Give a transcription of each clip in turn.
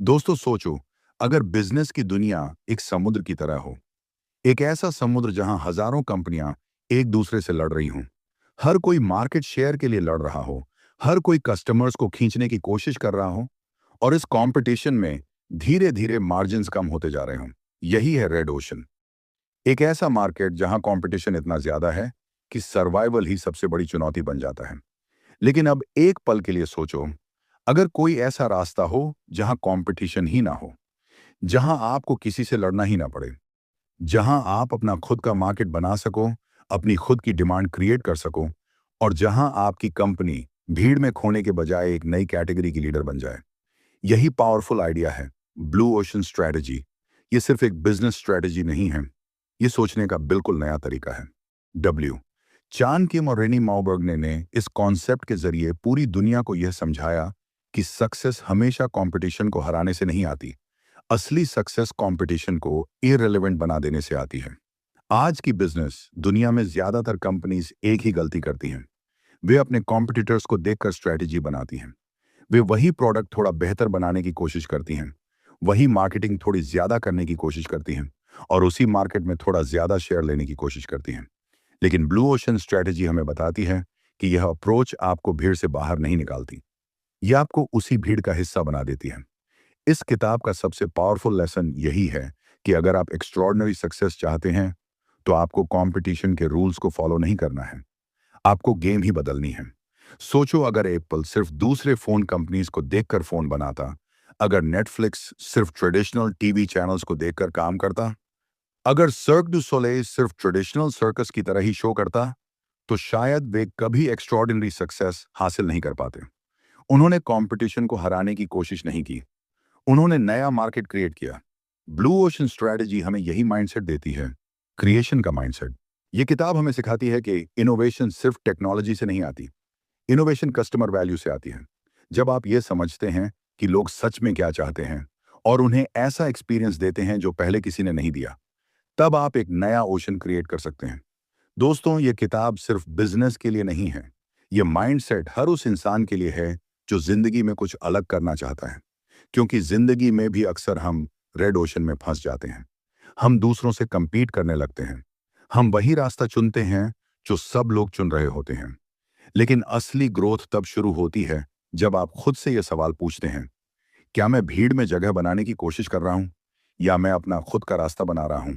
दोस्तों सोचो, अगर बिजनेस की दुनिया एक समुद्र की तरह हो, एक ऐसा समुद्र जहां हजारों कंपनियां एक दूसरे से लड़ रही हों, हर कोई मार्केट शेयर के लिए लड़ रहा हो, हर कोई कस्टमर्स को खींचने की कोशिश कर रहा हो, और इस कंपटीशन में धीरे धीरे मार्जिन्स कम होते जा रहे हों। यही है रेड ओशन। एक ऐसा मार्केट जहां कंपटीशन इतना ज्यादा है कि सर्वाइवल ही सबसे बड़ी चुनौती बन जाता है। लेकिन अब एक पल के लिए सोचो, अगर कोई ऐसा रास्ता हो जहां कंपटीशन ही ना हो, जहां आपको किसी से लड़ना ही ना पड़े, जहां आप अपना खुद का मार्केट बना सको, अपनी खुद की डिमांड क्रिएट कर सको, और जहां आपकी कंपनी भीड़ में खोने के बजाय एक नई कैटेगरी की लीडर बन जाए। यही पावरफुल आइडिया है, ब्लू ओशन स्ट्रैटेजी। ये सिर्फ एक बिजनेस स्ट्रैटेजी नहीं है, ये सोचने का बिल्कुल नया तरीका है। डब्ल्यू चान किम और रेनी माउबर्ग ने इस कॉन्सेप्ट के जरिए पूरी दुनिया को यह समझाया कि सक्सेस हमेशा कंपटीशन को हराने से नहीं आती। असली सक्सेस कंपटीशन को इररिलेवेंट बना देने से आती है। आज की बिजनेस दुनिया में ज्यादातर कंपनीज एक ही गलती करती हैं। वे अपने कॉम्पिटिटर्स को देखकर स्ट्रेटेजी बनाती हैं। वे वही प्रोडक्ट थोड़ा बेहतर बनाने की कोशिश करती हैं, वही मार्केटिंग थोड़ी ज्यादा करने की कोशिश करती हैं, और उसी मार्केट में थोड़ा ज्यादा शेयर लेने की कोशिश करती हैं। लेकिन ब्लू ओशन स्ट्रेटेजी हमें बताती है कि यह अप्रोच आपको भीड़ से बाहर नहीं निकालती, यह आपको उसी भीड़ का हिस्सा बना देती है। इस किताब का सबसे पावरफुल लेसन यही है कि अगर आप एक्स्ट्रॉर्डिनरी सक्सेस चाहते हैं, तो आपको कंपटीशन के रूल्स को फॉलो नहीं करना है, आपको गेम ही बदलनी है। सोचो, अगर एप्पल सिर्फ दूसरे फोन कंपनीज को देखकर फोन बनाता, अगर नेटफ्लिक्स सिर्फ ट्रेडिशनल टीवी चैनल्स को देखकर काम करता, अगर सर्क डू सोलेil सिर्फ ट्रेडिशनल सर्कस की तरह ही शो करता, तो शायद वे कभी एक्स्ट्रॉर्डिनरी सक्सेस हासिल नहीं कर पाते। उन्होंने कंपटीशन को हराने की कोशिश नहीं की, उन्होंने नया मार्केट क्रिएट किया। ब्लू ओशन स्ट्रैटेजी हमें यही माइंडसेट देती है, क्रिएशन का माइंडसेट। ये किताब हमें सिखाती है कि इनोवेशन सिर्फ टेक्नोलॉजी से नहीं आती, इनोवेशन कस्टमर वैल्यू से आती है। जब आप ये समझते हैं कि लोग सच में क्या चाहते हैं और उन्हें ऐसा एक्सपीरियंस देते हैं जो पहले किसी ने नहीं दिया, तब आप एक नया ओशन क्रिएट कर सकते हैं। दोस्तों, ये किताब सिर्फ बिजनेस के लिए नहीं है, ये माइंडसेट हर उस इंसान के लिए है जो जिंदगी में कुछ अलग करना चाहता है। क्योंकि जिंदगी में भी अक्सर हम रेड ओशन में फंस जाते हैं। हम दूसरों से कंपीट करने लगते हैं, हम वही रास्ता चुनते हैं जो सब लोग चुन रहे होते हैं। लेकिन असली ग्रोथ तब शुरू होती है जब आप खुद से यह सवाल पूछते हैं, क्या मैं भीड़ में जगह बनाने की कोशिश कर रहा हूं, या मैं अपना खुद का रास्ता बना रहा हूं।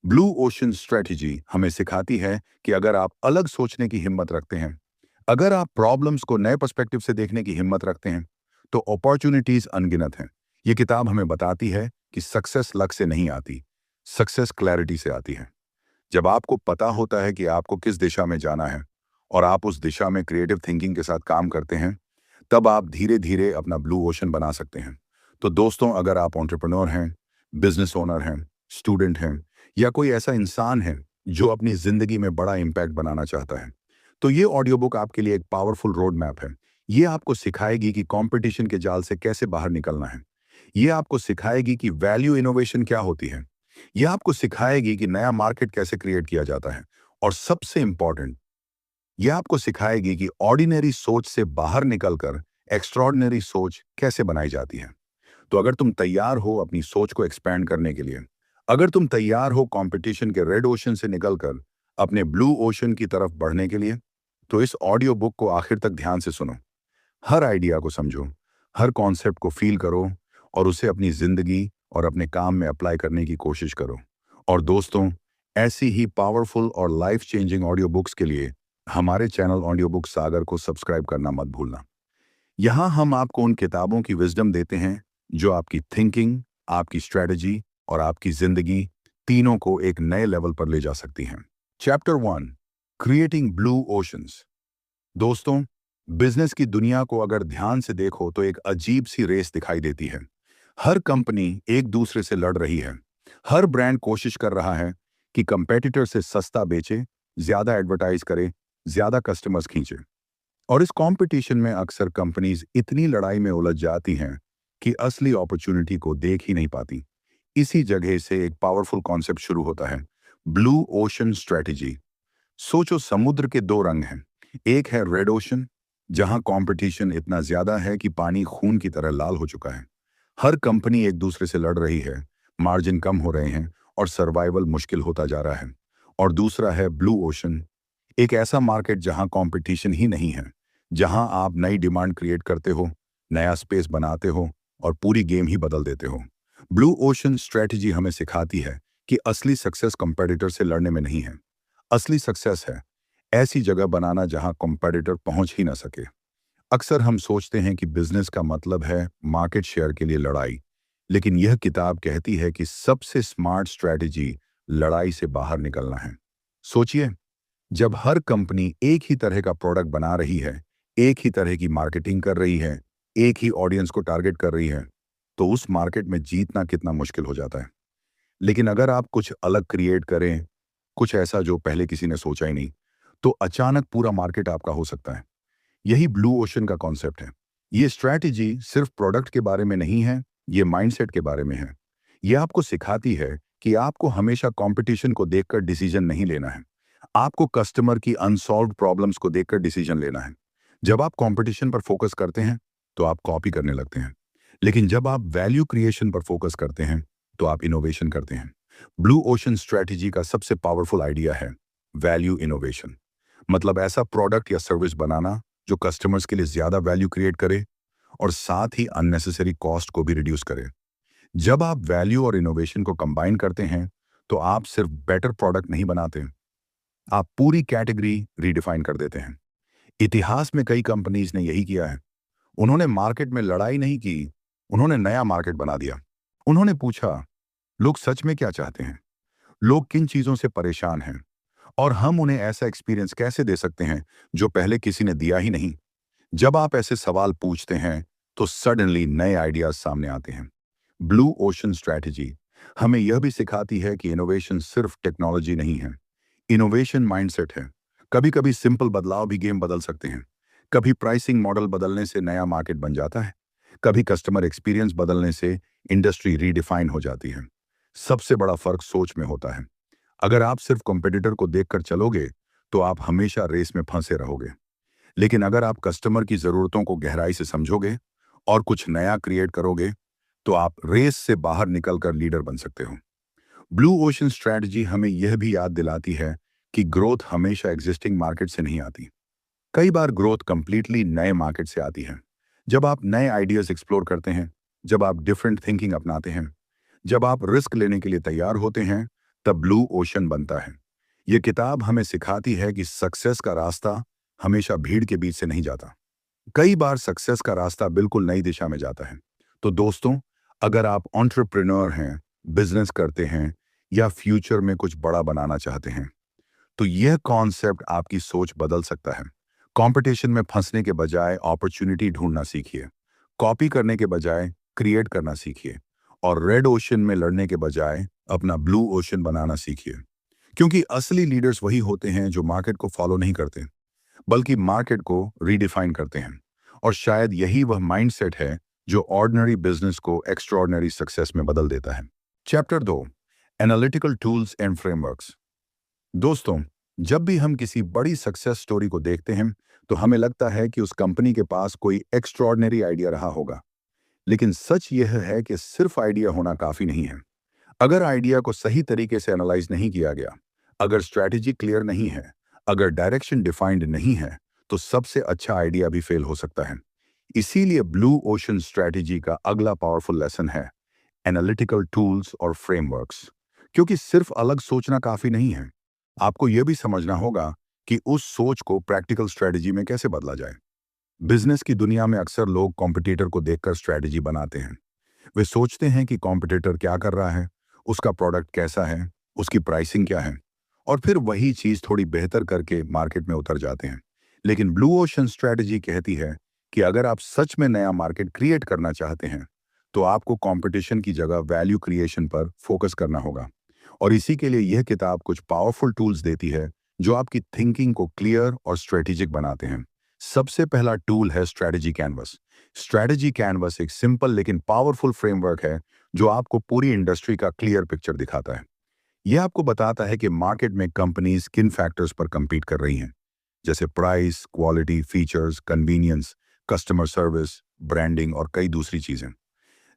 ब्लू ओशन स्ट्रेटेजी हमें सिखाती है कि अगर आप अलग सोचने की हिम्मत रखते हैं, अगर आप प्रॉब्लम्स को नए पर्सपेक्टिव से देखने की हिम्मत रखते हैं, तो अपॉर्चुनिटीज अनगिनत हैं। ये किताब हमें बताती है कि सक्सेस लक से नहीं आती, सक्सेस क्लैरिटी से आती है। जब आपको पता होता है कि आपको किस दिशा में जाना है और आप उस दिशा में क्रिएटिव थिंकिंग के साथ काम करते हैं, तब आप धीरे धीरे अपना ब्लू ओशन बना सकते हैं। तो दोस्तों, अगर आप एंटरप्रेन्योर हैं, बिजनेस ओनर हैं, स्टूडेंट हैं, या कोई ऐसा इंसान है जो अपनी जिंदगी में बड़ा इम्पैक्ट बनाना चाहता है, तो ये ऑडियो बुक आपके लिए एक पावरफुल रोड मैप है। ये आपको सिखाएगी कि कंपटीशन के जाल से कैसे बाहर निकलना है। ये आपको सिखाएगी कि वैल्यू इनोवेशन क्या होती है। ये आपको सिखाएगी कि नया मार्केट कैसे क्रिएट किया जाता है। और सबसे इंपॉर्टेंट, ये आपको सिखाएगी कि ऑर्डिनरी सोच से बाहर निकलकर एक्स्ट्रॉर्डिनरी सोच कैसे बनाई जाती है। तो अगर तुम तैयार हो अपनी सोच को एक्सपैंड करने के लिए, अगर तुम तैयार हो कंपटीशन के रेड ओशन से निकलकर अपने ब्लू ओशन की तरफ बढ़ने के लिए, तो इस ऑडियो बुक को आखिर तक ध्यान से सुनो। हर आइडिया को समझो, हर कॉन्सेप्ट को फील करो, और उसे अपनी जिंदगी और अपने काम में अप्लाई करने की कोशिश करो। और दोस्तों, ऐसी ही पावरफुल और लाइफ चेंजिंग ऑडियो बुक्स के लिए हमारे चैनल ऑडियो बुक सागर को सब्सक्राइब करना मत भूलना। यहाँ हम आपको उन किताबों की विजडम देते हैं जो आपकी थिंकिंग, आपकी स्ट्रेटजी और आपकी जिंदगी तीनों को एक नए लेवल पर ले जा सकती हैं। Chapter 1, creating blue oceans. दोस्तों, बिजनेस की दुनिया को अगर ध्यान से देखो तो एक अजीब सी रेस दिखाई देती है। हर कंपनी एक दूसरे से लड़ रही है, हर ब्रांड कोशिश कर रहा है कि कंपेटिटर से सस्ता बेचे, ज्यादा एडवर्टाइज करे, ज्यादा कस्टमर्स खींचे। और इस कंपटीशन में अक्सर कंपनीज इतनी लड़ाई में उलझ जाती हैं कि असली अपॉर्चुनिटी को देख ही नहीं पाती। इसी जगह से एक पावरफुल कॉन्सेप्ट शुरू होता है, ब्लू ओशन स्ट्रेटेजी। सोचो, समुद्र के दो रंग हैं। एक है रेड ओशन, जहां कंपटीशन इतना ज्यादा है कि पानी खून की तरह लाल हो चुका है। हर कंपनी एक दूसरे से लड़ रही है, मार्जिन कम हो रहे हैं और सर्वाइवल मुश्किल होता जा रहा है। और दूसरा है ब्लू ओशन, एक ऐसा मार्केट जहां कंपटीशन ही नहीं है, जहां आप नई डिमांड क्रिएट करते हो, नया स्पेस बनाते हो और पूरी गेम ही बदल देते हो। ब्लू ओशन स्ट्रेटजी हमें सिखाती है कि असली सक्सेस कंपेटिटर से लड़ने में नहीं है। असली सक्सेस है ऐसी जगह बनाना जहां कंपेटिटर पहुंच ही ना सके। अक्सर हम सोचते हैं कि बिजनेस का मतलब है मार्केट शेयर के लिए लड़ाई, लेकिन यह किताब कहती है कि सबसे स्मार्ट स्ट्रेटजी लड़ाई से बाहर निकलना है। सोचिए, जब हर कंपनी एक ही तरह का प्रोडक्ट बना रही है, एक ही तरह की मार्केटिंग कर रही है, एक ही ऑडियंस को टारगेट कर रही है, तो उस मार्केट में जीतना कितना मुश्किल हो जाता है। लेकिन अगर आप कुछ अलग क्रिएट करें, कुछ ऐसा जो पहले किसी ने सोचा ही नहीं, तो अचानक पूरा मार्केट आपका हो सकता है। यही ब्लू ओशन का कॉन्सेप्ट है। ये स्ट्रैटेजी सिर्फ प्रोडक्ट के बारे में नहीं है, ये माइंडसेट के बारे में है। ये आपको सिखाती है कि आपको हमेशा कंपटीशन को देखकर डिसीजन नहीं लेना है। आपको कस्टमर की अनसॉल्व्ड प्रॉब्लम्स को देखकर डिसीजन लेना है। जब आप कंपटीशन पर फोकस करते हैं, तो आप कॉपी करने लगते हैं। लेकिन जब आप वैल्यू क्रिएशन पर फोकस करते हैं, तो आप इनोवेशन करते हैं। ब्लू ओशन स्ट्रैटेजी का सबसे पावरफुल आइडिया है वैल्यू इनोवेशन। मतलब ऐसा प्रोडक्ट या सर्विस बनाना जो कस्टमर्स के लिए ज्यादा वैल्यू क्रिएट करे और साथ ही अननेसेसरी कॉस्ट को भी रिड्यूस करे। जब आप वैल्यू और इनोवेशन को कंबाइन करते हैं, तो आप सिर्फ बेटर प्रोडक्ट नहीं बनाते, आप पूरी कैटेगरी रीडिफाइन कर देते हैं। इतिहास में कई कंपनीज ने यही किया है। उन्होंने मार्केट में लड़ाई नहीं की, उन्होंने नया मार्केट बना दिया। उन्होंने पूछा, लोग सच में क्या चाहते हैं, लोग किन चीजों से परेशान हैं, और हम उन्हें ऐसा एक्सपीरियंस कैसे दे सकते हैं जो पहले किसी ने दिया ही नहीं। जब आप ऐसे सवाल पूछते हैं, तो सडनली नए आइडियाज सामने आते हैं। ब्लू ओशन स्ट्रैटेजी हमें यह भी सिखाती है कि इनोवेशन सिर्फ टेक्नोलॉजी नहीं है, इनोवेशन माइंडसेट है। कभी कभी सिंपल बदलाव भी गेम बदल सकते हैं। कभी प्राइसिंग मॉडल बदलने से नया मार्केट बन जाता है, कभी कस्टमर एक्सपीरियंस बदलने से इंडस्ट्री रीडिफाइन हो जाती है। सबसे बड़ा फर्क सोच में होता है। अगर आप सिर्फ कॉम्पिटिटर को देखकर चलोगे, तो आप हमेशा रेस में फंसे रहोगे। लेकिन अगर आप कस्टमर की जरूरतों को गहराई से समझोगे और कुछ नया क्रिएट करोगे, तो आप रेस से बाहर निकलकर लीडर बन सकते हो। ब्लू ओशन स्ट्रैटेजी हमें यह भी याद दिलाती है कि ग्रोथ हमेशा एग्जिस्टिंग मार्केट से नहीं आती। कई बार ग्रोथ कंप्लीटली नए मार्केट से आती है। जब आप नए आइडियाज एक्सप्लोर करते हैं, जब आप डिफरेंट थिंकिंग अपनाते हैं, जब आप रिस्क लेने के लिए तैयार होते हैं, तब ब्लू ओशन बनता है। यह किताब हमें सिखाती है कि सक्सेस का रास्ता हमेशा भीड़ के बीच से नहीं जाता। कई बार सक्सेस का रास्ता बिल्कुल नई दिशा में जाता है। तो दोस्तों, अगर आप एंटरप्रेन्योर हैं, बिजनेस करते हैं या फ्यूचर में कुछ बड़ा बनाना चाहते हैं, तो यह कॉन्सेप्ट आपकी सोच बदल सकता है। कंपटीशन में फंसने के बजाय अपॉर्चुनिटी ढूंढना सीखिए। कॉपी करने के बजाय क्रिएट करना सीखिए। और रेड ओशन में लड़ने के बजाय अपना ब्लू ओशन बनाना सीखिए। क्योंकि असली लीडर्स वही होते हैं जो मार्केट को फॉलो नहीं करते, बल्कि मार्केट को रीडिफाइन करते हैं। और शायद यही वह माइंडसेट है जो ऑर्डिनरी बिजनेस को एक्स्ट्राऑर्डिनरी सक्सेस में बदल देता है। Chapter 2, analytical tools and frameworks. दोस्तों, जब भी हम किसी बड़ी सक्सेस स्टोरी को देखते हैं, तो हमें लगता है कि उस कंपनी के पास कोई एक्स्ट्राऑर्डिनरी आइडिया रहा होगा। लेकिन सच यह है कि सिर्फ आइडिया होना काफी नहीं है। अगर आइडिया को सही तरीके से एनालाइज नहीं किया गया, अगर स्ट्रैटेजी क्लियर नहीं है, अगर डायरेक्शन डिफाइंड नहीं है, तो सबसे अच्छा आइडिया भी फेल हो सकता है। इसीलिए ब्लू ओशन स्ट्रैटेजी का अगला पावरफुल लेसन है एनालिटिकल टूल्स और फ्रेमवर्क्स। क्योंकि सिर्फ अलग सोचना काफी नहीं है, आपको यह भी समझना होगा कि उस सोच को प्रैक्टिकल स्ट्रैटेजी में कैसे बदला जाए। बिजनेस की दुनिया में अक्सर लोग कॉम्पिटिटर को देखकर स्ट्रैटेजी बनाते हैं। वे सोचते हैं कि कॉम्पिटिटर क्या कर रहा है, उसका प्रोडक्ट कैसा है, उसकी प्राइसिंग क्या है, और फिर वही चीज थोड़ी बेहतर करके मार्केट में उतर जाते हैं। लेकिन ब्लू ओशन स्ट्रैटेजी कहती है कि अगर आप सच में नया मार्केट क्रिएट करना चाहते हैं, तो आपको कंपटीशन की जगह वैल्यू क्रिएशन पर फोकस करना होगा। और इसी के लिए यह किताब कुछ पावरफुल टूल्स देती है जो आपकी थिंकिंग को क्लियर और स्ट्रेटेजिक बनाते हैं। सबसे पहला टूल है स्ट्रैटेजी कैनवस। स्ट्रैटेजी कैनवस एक सिंपल लेकिन पावरफुल फ्रेमवर्क है जो आपको पूरी इंडस्ट्री का क्लियर पिक्चर दिखाता है। यह आपको बताता है कि मार्केट में कंपनीज किन फैक्टर्स पर compete कर रही हैं, जैसे price, quality, features, convenience, customer service, branding और कई दूसरी चीजें।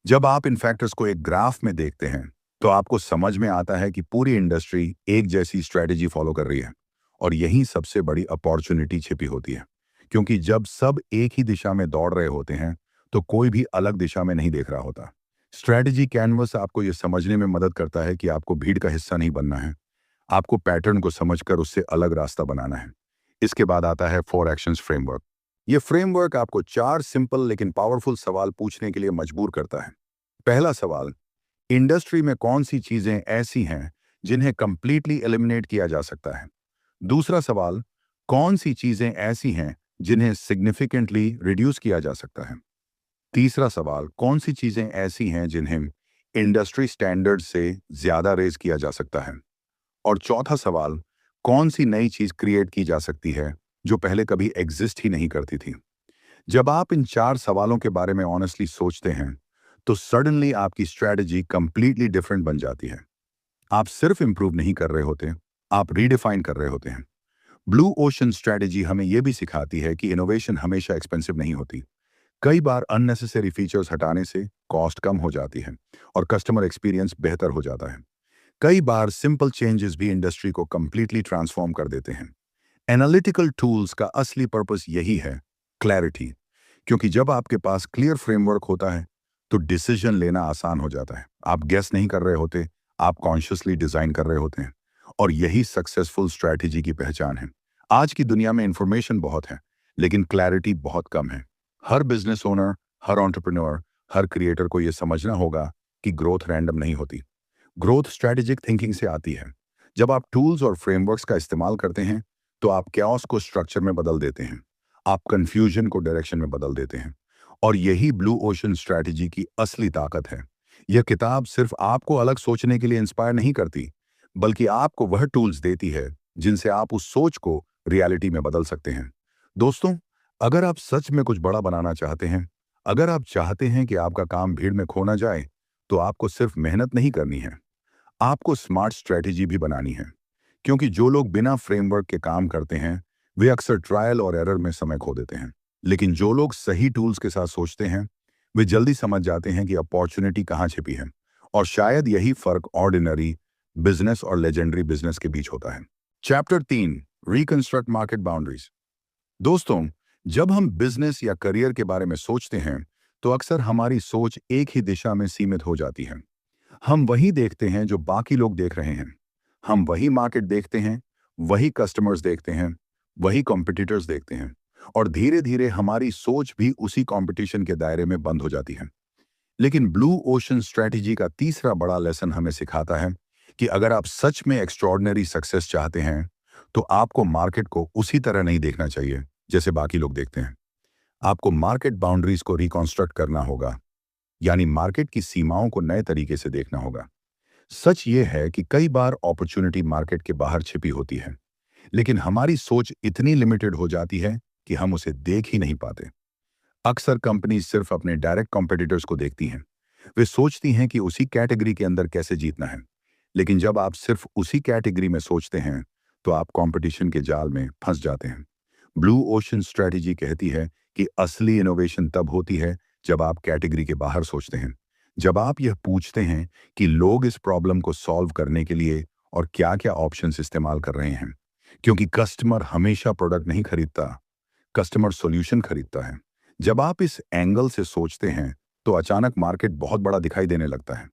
जब आप इन फैक्टर्स को एक ग्राफ में देखते हैं तो आपको समझ में आता है कि पूरी इंडस्ट्री एक जैसी स्ट्रेटेजी फॉलो कर रही है। और यही सबसे बड़ी अपॉर्चुनिटी छिपी होती है, क्योंकि जब सब एक ही दिशा में दौड़ रहे होते हैं तो कोई भी अलग दिशा में नहीं देख रहा होता। स्ट्रेटेजी कैनवस आपको यह समझने में मदद करता है कि आपको भीड़ का हिस्सा नहीं बनना है, आपको पैटर्न को समझकर उससे अलग रास्ता बनाना है। इसके बाद आता है 4 एक्शंस फ्रेमवर्क। ये फ्रेमवर्क आपको 4 सिंपल लेकिन पावरफुल सवाल पूछने के लिए मजबूर करता है। पहला सवाल, इंडस्ट्री में कौन सी चीजें ऐसी हैं जिन्हें कंप्लीटली एलिमिनेट किया जा सकता है। दूसरा सवाल, कौन सी चीजें ऐसी हैं जिन्हें सिग्निफिकेंटली रिड्यूस किया जा सकता है। तीसरा सवाल, कौन सी चीजें ऐसी हैं जिन्हें इंडस्ट्री स्टैंडर्ड से ज्यादा रेज किया जा सकता है। और चौथा सवाल, कौन सी नई चीज क्रिएट की जा सकती है जो पहले कभी एग्जिस्ट ही नहीं करती थी। जब आप इन 4 सवालों के बारे में ऑनेस्टली सोचते हैं तो सडनली आपकी स्ट्रेटजी कंप्लीटली डिफरेंट बन जाती है। आप सिर्फ इंप्रूव नहीं कर रहे होते, आप रीडिफाइन कर रहे होते हैं। ब्लू ओशन स्ट्रेटजी हमें यह भी सिखाती है कि इनोवेशन हमेशा एक्सपेंसिव नहीं होती। कई बार अननेसेसरी फीचर्स हटाने से कॉस्ट कम हो जाती है और कस्टमर एक्सपीरियंस बेहतर हो जाता है। कई बार सिंपल चेंजेस भी इंडस्ट्री को कंप्लीटली ट्रांसफॉर्म कर देते हैं। एनालिटिकल टूल्स का असली पर्पस यही है, क्लैरिटी। क्योंकि जब आपके पास क्लियर फ्रेमवर्क होता है तो डिसीजन लेना आसान हो जाता है। आप गेस नहीं कर रहे होते, आप कॉन्शियसली डिजाइन कर रहे होते हैं। और यही सक्सेसफुल स्ट्रैटेजी की पहचान है। आज की दुनिया में इंफॉर्मेशन बहुत है लेकिन क्लैरिटी बहुत कम है। हर बिजनेस ओनर, हर एंटरप्रेन्योर, हर क्रिएटर को यह समझना होगा कि ग्रोथ रैंडम नहीं होती। ग्रोथ स्ट्रैटेजिक थिंकिंग से आती है। जब आप टूल्स और फ्रेमवर्क्स का इस्तेमाल करते हैं तो आप कैओस को स्ट्रक्चर में बदल देते हैं, आप कंफ्यूजन को डायरेक्शन में बदल देते हैं। और यही ब्लू ओशन स्ट्रैटेजी की असली ताकत है। यह किताब सिर्फ आपको अलग सोचने के लिए इंस्पायर नहीं करती, बल्कि आपको वह टूल्स देती है जिनसे आप उस सोच को रियलिटी में बदल सकते हैं। दोस्तों, अगर आप सच में कुछ बड़ा बनाना चाहते हैं, अगर आप चाहते हैं कि आपका काम भीड़ में खो ना जाए, तो आपको सिर्फ मेहनत नहीं करनी है, आपको स्मार्ट स्ट्रैटेजी भी बनानी है। क्योंकि जो लोग बिना फ्रेमवर्क के काम करते हैं वे अक्सर ट्रायल और एरर में समय खो देते हैं। लेकिन जो लोग सही टूल्स के साथ सोचते हैं वे जल्दी समझ जाते हैं कि अपॉर्चुनिटी कहाँ छिपी है। और शायद यही फर्क ऑर्डिनरी बिजनेस और लेजेंडरी बिजनेस के बीच होता है। Chapter 3, reconstruct market boundaries. दोस्तों, जब हम बिजनेस या करियर के बारे में सोचते हैं तो अक्सर हमारी सोच एक ही दिशा में सीमित हो जाती है। हम वही देखते हैं जो बाकी लोग देख रहे हैं। हम वही मार्केट देखते हैं, वही कस्टमर्स देखते हैं, वही कॉम्पिटिटर्स देखते हैं। और धीरे धीरे हमारी सोच भी उसी कंपटीशन के दायरे में बंद हो जाती है। लेकिन ब्लू ओशन स्ट्रेटजी का तीसरा बड़ा लेसन हमें सिखाता है कि अगर आप सच में एक्स्ट्रॉर्डिनरी सक्सेस चाहते हैं तो आपको मार्केट को उसी तरह नहीं देखना चाहिए जैसे बाकी लोग देखते हैं। आपको मार्केट बाउंड्रीज को रिकॉन्स्ट्रक्ट करना होगा, यानी मार्केट की सीमाओं को नए तरीके से देखना होगा। सच ये है कि कई बार अपॉर्चुनिटी मार्केट के बाहर छिपी होती है, लेकिन हमारी सोच इतनी लिमिटेड हो जाती है कि हम उसे देख ही नहीं पाते। अक्सर कंपनी सिर्फ अपने डायरेक्ट कॉम्पिटिटर्स को देखती हैं। वे सोचती हैं कि उसी कैटेगरी के अंदर कैसे जीतना है। लेकिन जब आप सिर्फ उसी कैटेगरी में सोचते हैं तो आप कंपटीशन के जाल में फंस जाते हैं। ब्लू ओशन स्ट्रेटजी कहती है कि असली इनोवेशन तब होती है जब आप कैटेगरी के बाहर सोचते हैं। जब आप यह पूछते हैं कि लोग इस प्रॉब्लम को सॉल्व करने के लिए और क्या-क्या ऑप्शंस इस्तेमाल कर रहे हैं। क्योंकि कस्टमर हमेशा प्रोडक्ट नहीं खरीदता, कस्टमर सॉल्यूशन खरीदता है। जब आप इस एंगल से सोचते हैं तो अचानक मार्केट बहुत बड़ा दिखाई देने लगता है।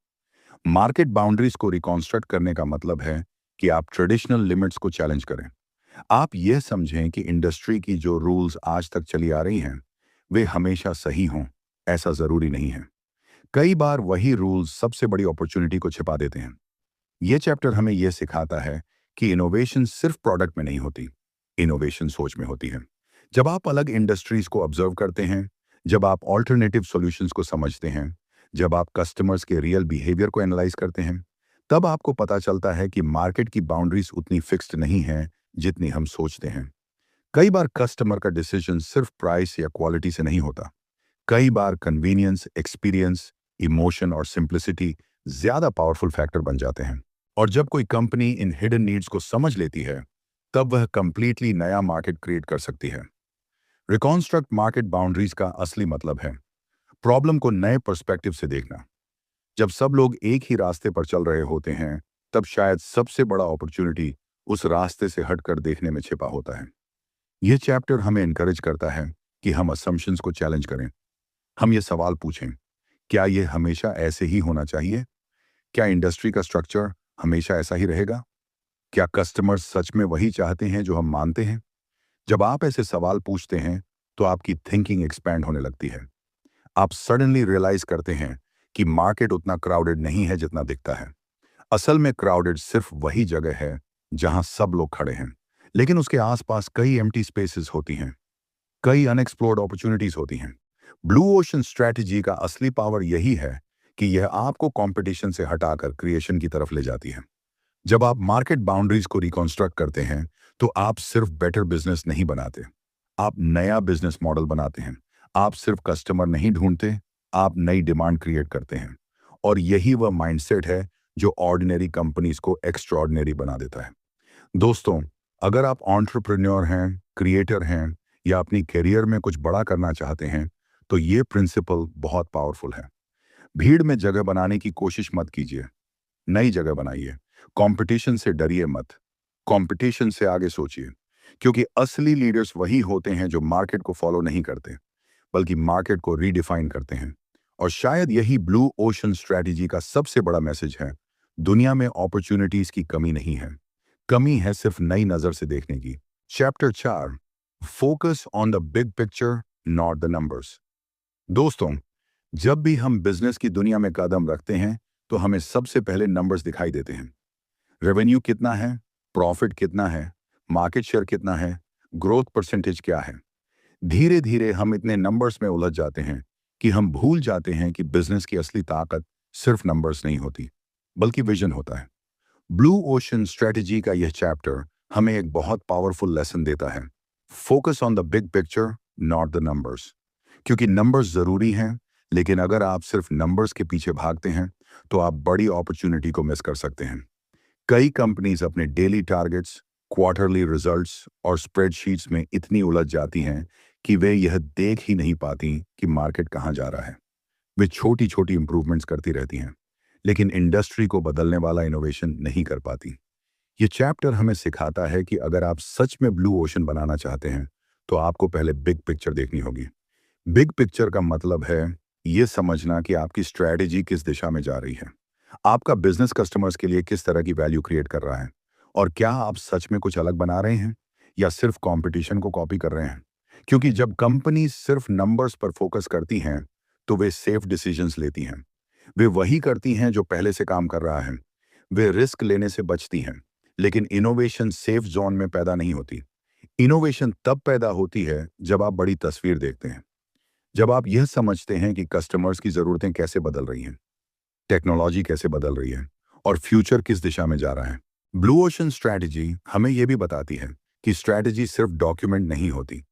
मार्केट बाउंड्रीज को रिकॉन्स्ट्रक्ट करने का मतलब है कि आप ट्रेडिशनल लिमिट्स को चैलेंज करें। आप यह समझें कि इंडस्ट्री की जो रूल्स आज तक चली आ रही हैं वे हमेशा सही हों, ऐसा जरूरी नहीं है। कई बार वही रूल्स सबसे बड़ी अपॉर्चुनिटी को छिपा देते हैं। यह चैप्टर हमें यह सिखाता है कि इनोवेशन सिर्फ प्रोडक्ट में नहीं होती, इनोवेशन सोच में होती है। जब आप अलग इंडस्ट्रीज को ऑब्जर्व करते हैं, जब आप ऑल्टरनेटिव सॉल्यूशंस को समझते हैं, जब आप कस्टमर्स के रियल बिहेवियर को एनालाइज करते हैं, तब आपको पता चलता है कि मार्केट की बाउंड्रीज उतनी फिक्स्ड नहीं है जितनी हम सोचते हैं। कई बार कस्टमर का डिसीजन सिर्फ प्राइस या क्वालिटी से नहीं होता। कई बार कन्वीनियंस, एक्सपीरियंस, इमोशन और सिंप्लिसिटी ज्यादा पावरफुल फैक्टर बन जाते हैं। और जब कोई कंपनी इन हिडन नीड्स को समझ लेती है तब वह कंप्लीटली नया मार्केट क्रिएट कर सकती है। रिकॉन्स्ट्रक्ट मार्केट बाउंड्रीज का असली मतलब है प्रॉब्लम को नए पर्सपेक्टिव से देखना। जब सब लोग एक ही रास्ते पर चल रहे होते हैं, तब शायद सबसे बड़ा अपॉर्चुनिटी उस रास्ते से हटकर देखने में छिपा होता है। यह चैप्टर हमें इनकरेज करता है कि हम असम्पशंस को चैलेंज करें। हम ये सवाल पूछें, क्या यह हमेशा ऐसे ही होना चाहिए? क्या इंडस्ट्री का स्ट्रक्चर हमेशा ऐसा ही रहेगा? क्या कस्टमर्स सच में वही चाहते हैं जो हम मानते हैं? जब आप ऐसे सवाल पूछते हैं, तो आपकी थिंकिंग एक्सपैंड होने लगती है। आप सडनली रियलाइज करते हैं कि मार्केट उतना क्राउडेड नहीं है जितना दिखता है। असल में क्राउडेड सिर्फ वही जगह है जहां सब लोग खड़े हैं, लेकिन उसके आसपास कई एम्प्टी स्पेसेस होती हैं, कई अनएक्सप्लोर्ड अपॉर्चुनिटीज होती हैं। ब्लू ओशन स्ट्रैटेजी का असली पावर यही है कि यह आपको कंपटीशन से हटाकर क्रिएशन की तरफ ले जाती है। जब आप मार्केट बाउंड्रीज को रिकॉन्स्ट्रक्ट करते हैं, तो आप सिर्फ बेटर बिजनेस नहीं बनाते, आप नया बिजनेस मॉडल बनाते हैं। आप सिर्फ कस्टमर नहीं ढूंढते, आप नई डिमांड क्रिएट करते हैं। और यही वह माइंडसेट है जो ऑर्डिनरी कंपनीज को एक्स्ट्राऑर्डिनरी बना देता है। दोस्तों, अगर आप एंटरप्रेन्योर हैं, क्रिएटर हैं या अपनी करियर में कुछ बड़ा करना चाहते हैं, तो ये प्रिंसिपल बहुत पावरफुल है। भीड़ में जगह बनाने की कोशिश मत कीजिए, नई जगह बनाइए। कंपटीशन से डरिए मत, कंपटीशन से आगे सोचिए। क्योंकि असली लीडर्स वही होते हैं जो मार्केट को फॉलो नहीं करते, बल्कि मार्केट को रीडिफाइन करते हैं। और शायद यही ब्लू ओशन स्ट्रैटेजी का सबसे बड़ा मैसेज है। दुनिया में अपॉर्चुनिटीज की कमी नहीं है, कमी है सिर्फ नई नजर से देखने की। Chapter 4, focus on the big picture, not the numbers. दोस्तों, जब भी हम बिजनेस की दुनिया में कदम रखते हैं, तो हमें सबसे पहले नंबर्स दिखाई देते हैं। रेवेन्यू कितना है, प्रॉफिट कितना है, मार्केट शेयर कितना है, ग्रोथ परसेंटेज क्या है। धीरे धीरे हम इतने नंबर्स में उलझ जाते हैं कि हम भूल जाते हैं कि बिजनेस की असली ताकत सिर्फ नंबर्स नहीं होती, बल्कि विजन होता है। ब्लू ओशन स्ट्रेटजी का यह चैप्टर हमें एक बहुत पावरफुल लेसन देता है। Focus on the big picture, not the numbers. क्योंकि नंबर्स जरूरी हैं, लेकिन अगर आप सिर्फ नंबर्स के पीछे भागते हैं, तो आप बड़ी अपॉर्चुनिटी को मिस कर सकते हैं। कई कंपनीज अपने डेली टारगेट्स, क्वार्टरली रिजल्ट्स और स्प्रेडशीट्स में इतनी उलझ जाती हैं कि वे यह देख ही नहीं पाती कि मार्केट कहाँ जा रहा है। वे छोटी छोटी इंप्रूवमेंट्स करती रहती हैं, लेकिन इंडस्ट्री को बदलने वाला इनोवेशन नहीं कर पाती। ये चैप्टर हमें सिखाता है कि अगर आप सच में ब्लू ओशन बनाना चाहते हैं, तो आपको पहले बिग पिक्चर देखनी होगी। बिग पिक्चर का मतलब है ये समझना कि आपकी स्ट्रैटेजी किस दिशा में जा रही है, आपका बिजनेस कस्टमर्स के लिए किस तरह की वैल्यू क्रिएट कर रहा है, और क्या आप सच में कुछ अलग बना रहे हैं या सिर्फ कंपटीशन को कॉपी कर रहे हैं। क्योंकि जब कंपनी सिर्फ नंबर्स पर फोकस करती हैं, तो वे सेफ डिसीजंस लेती हैं। वे वही करती हैं जो पहले से काम कर रहा है। वे रिस्क लेने से बचती हैं। लेकिन इनोवेशन सेफ जोन में पैदा नहीं होती। इनोवेशन तब पैदा होती है जब आप बड़ी तस्वीर देखते हैं, जब आप यह समझते हैं कि कस्टमर्स की जरूरतें कैसे बदल रही हैं, टेक्नोलॉजी कैसे बदल रही है, और फ्यूचर किस दिशा में जा रहा है। ब्लू ओशन स्ट्रैटेजी हमें यह भी बताती है कि स्ट्रैटेजी सिर्फ डॉक्यूमेंट नहीं होती,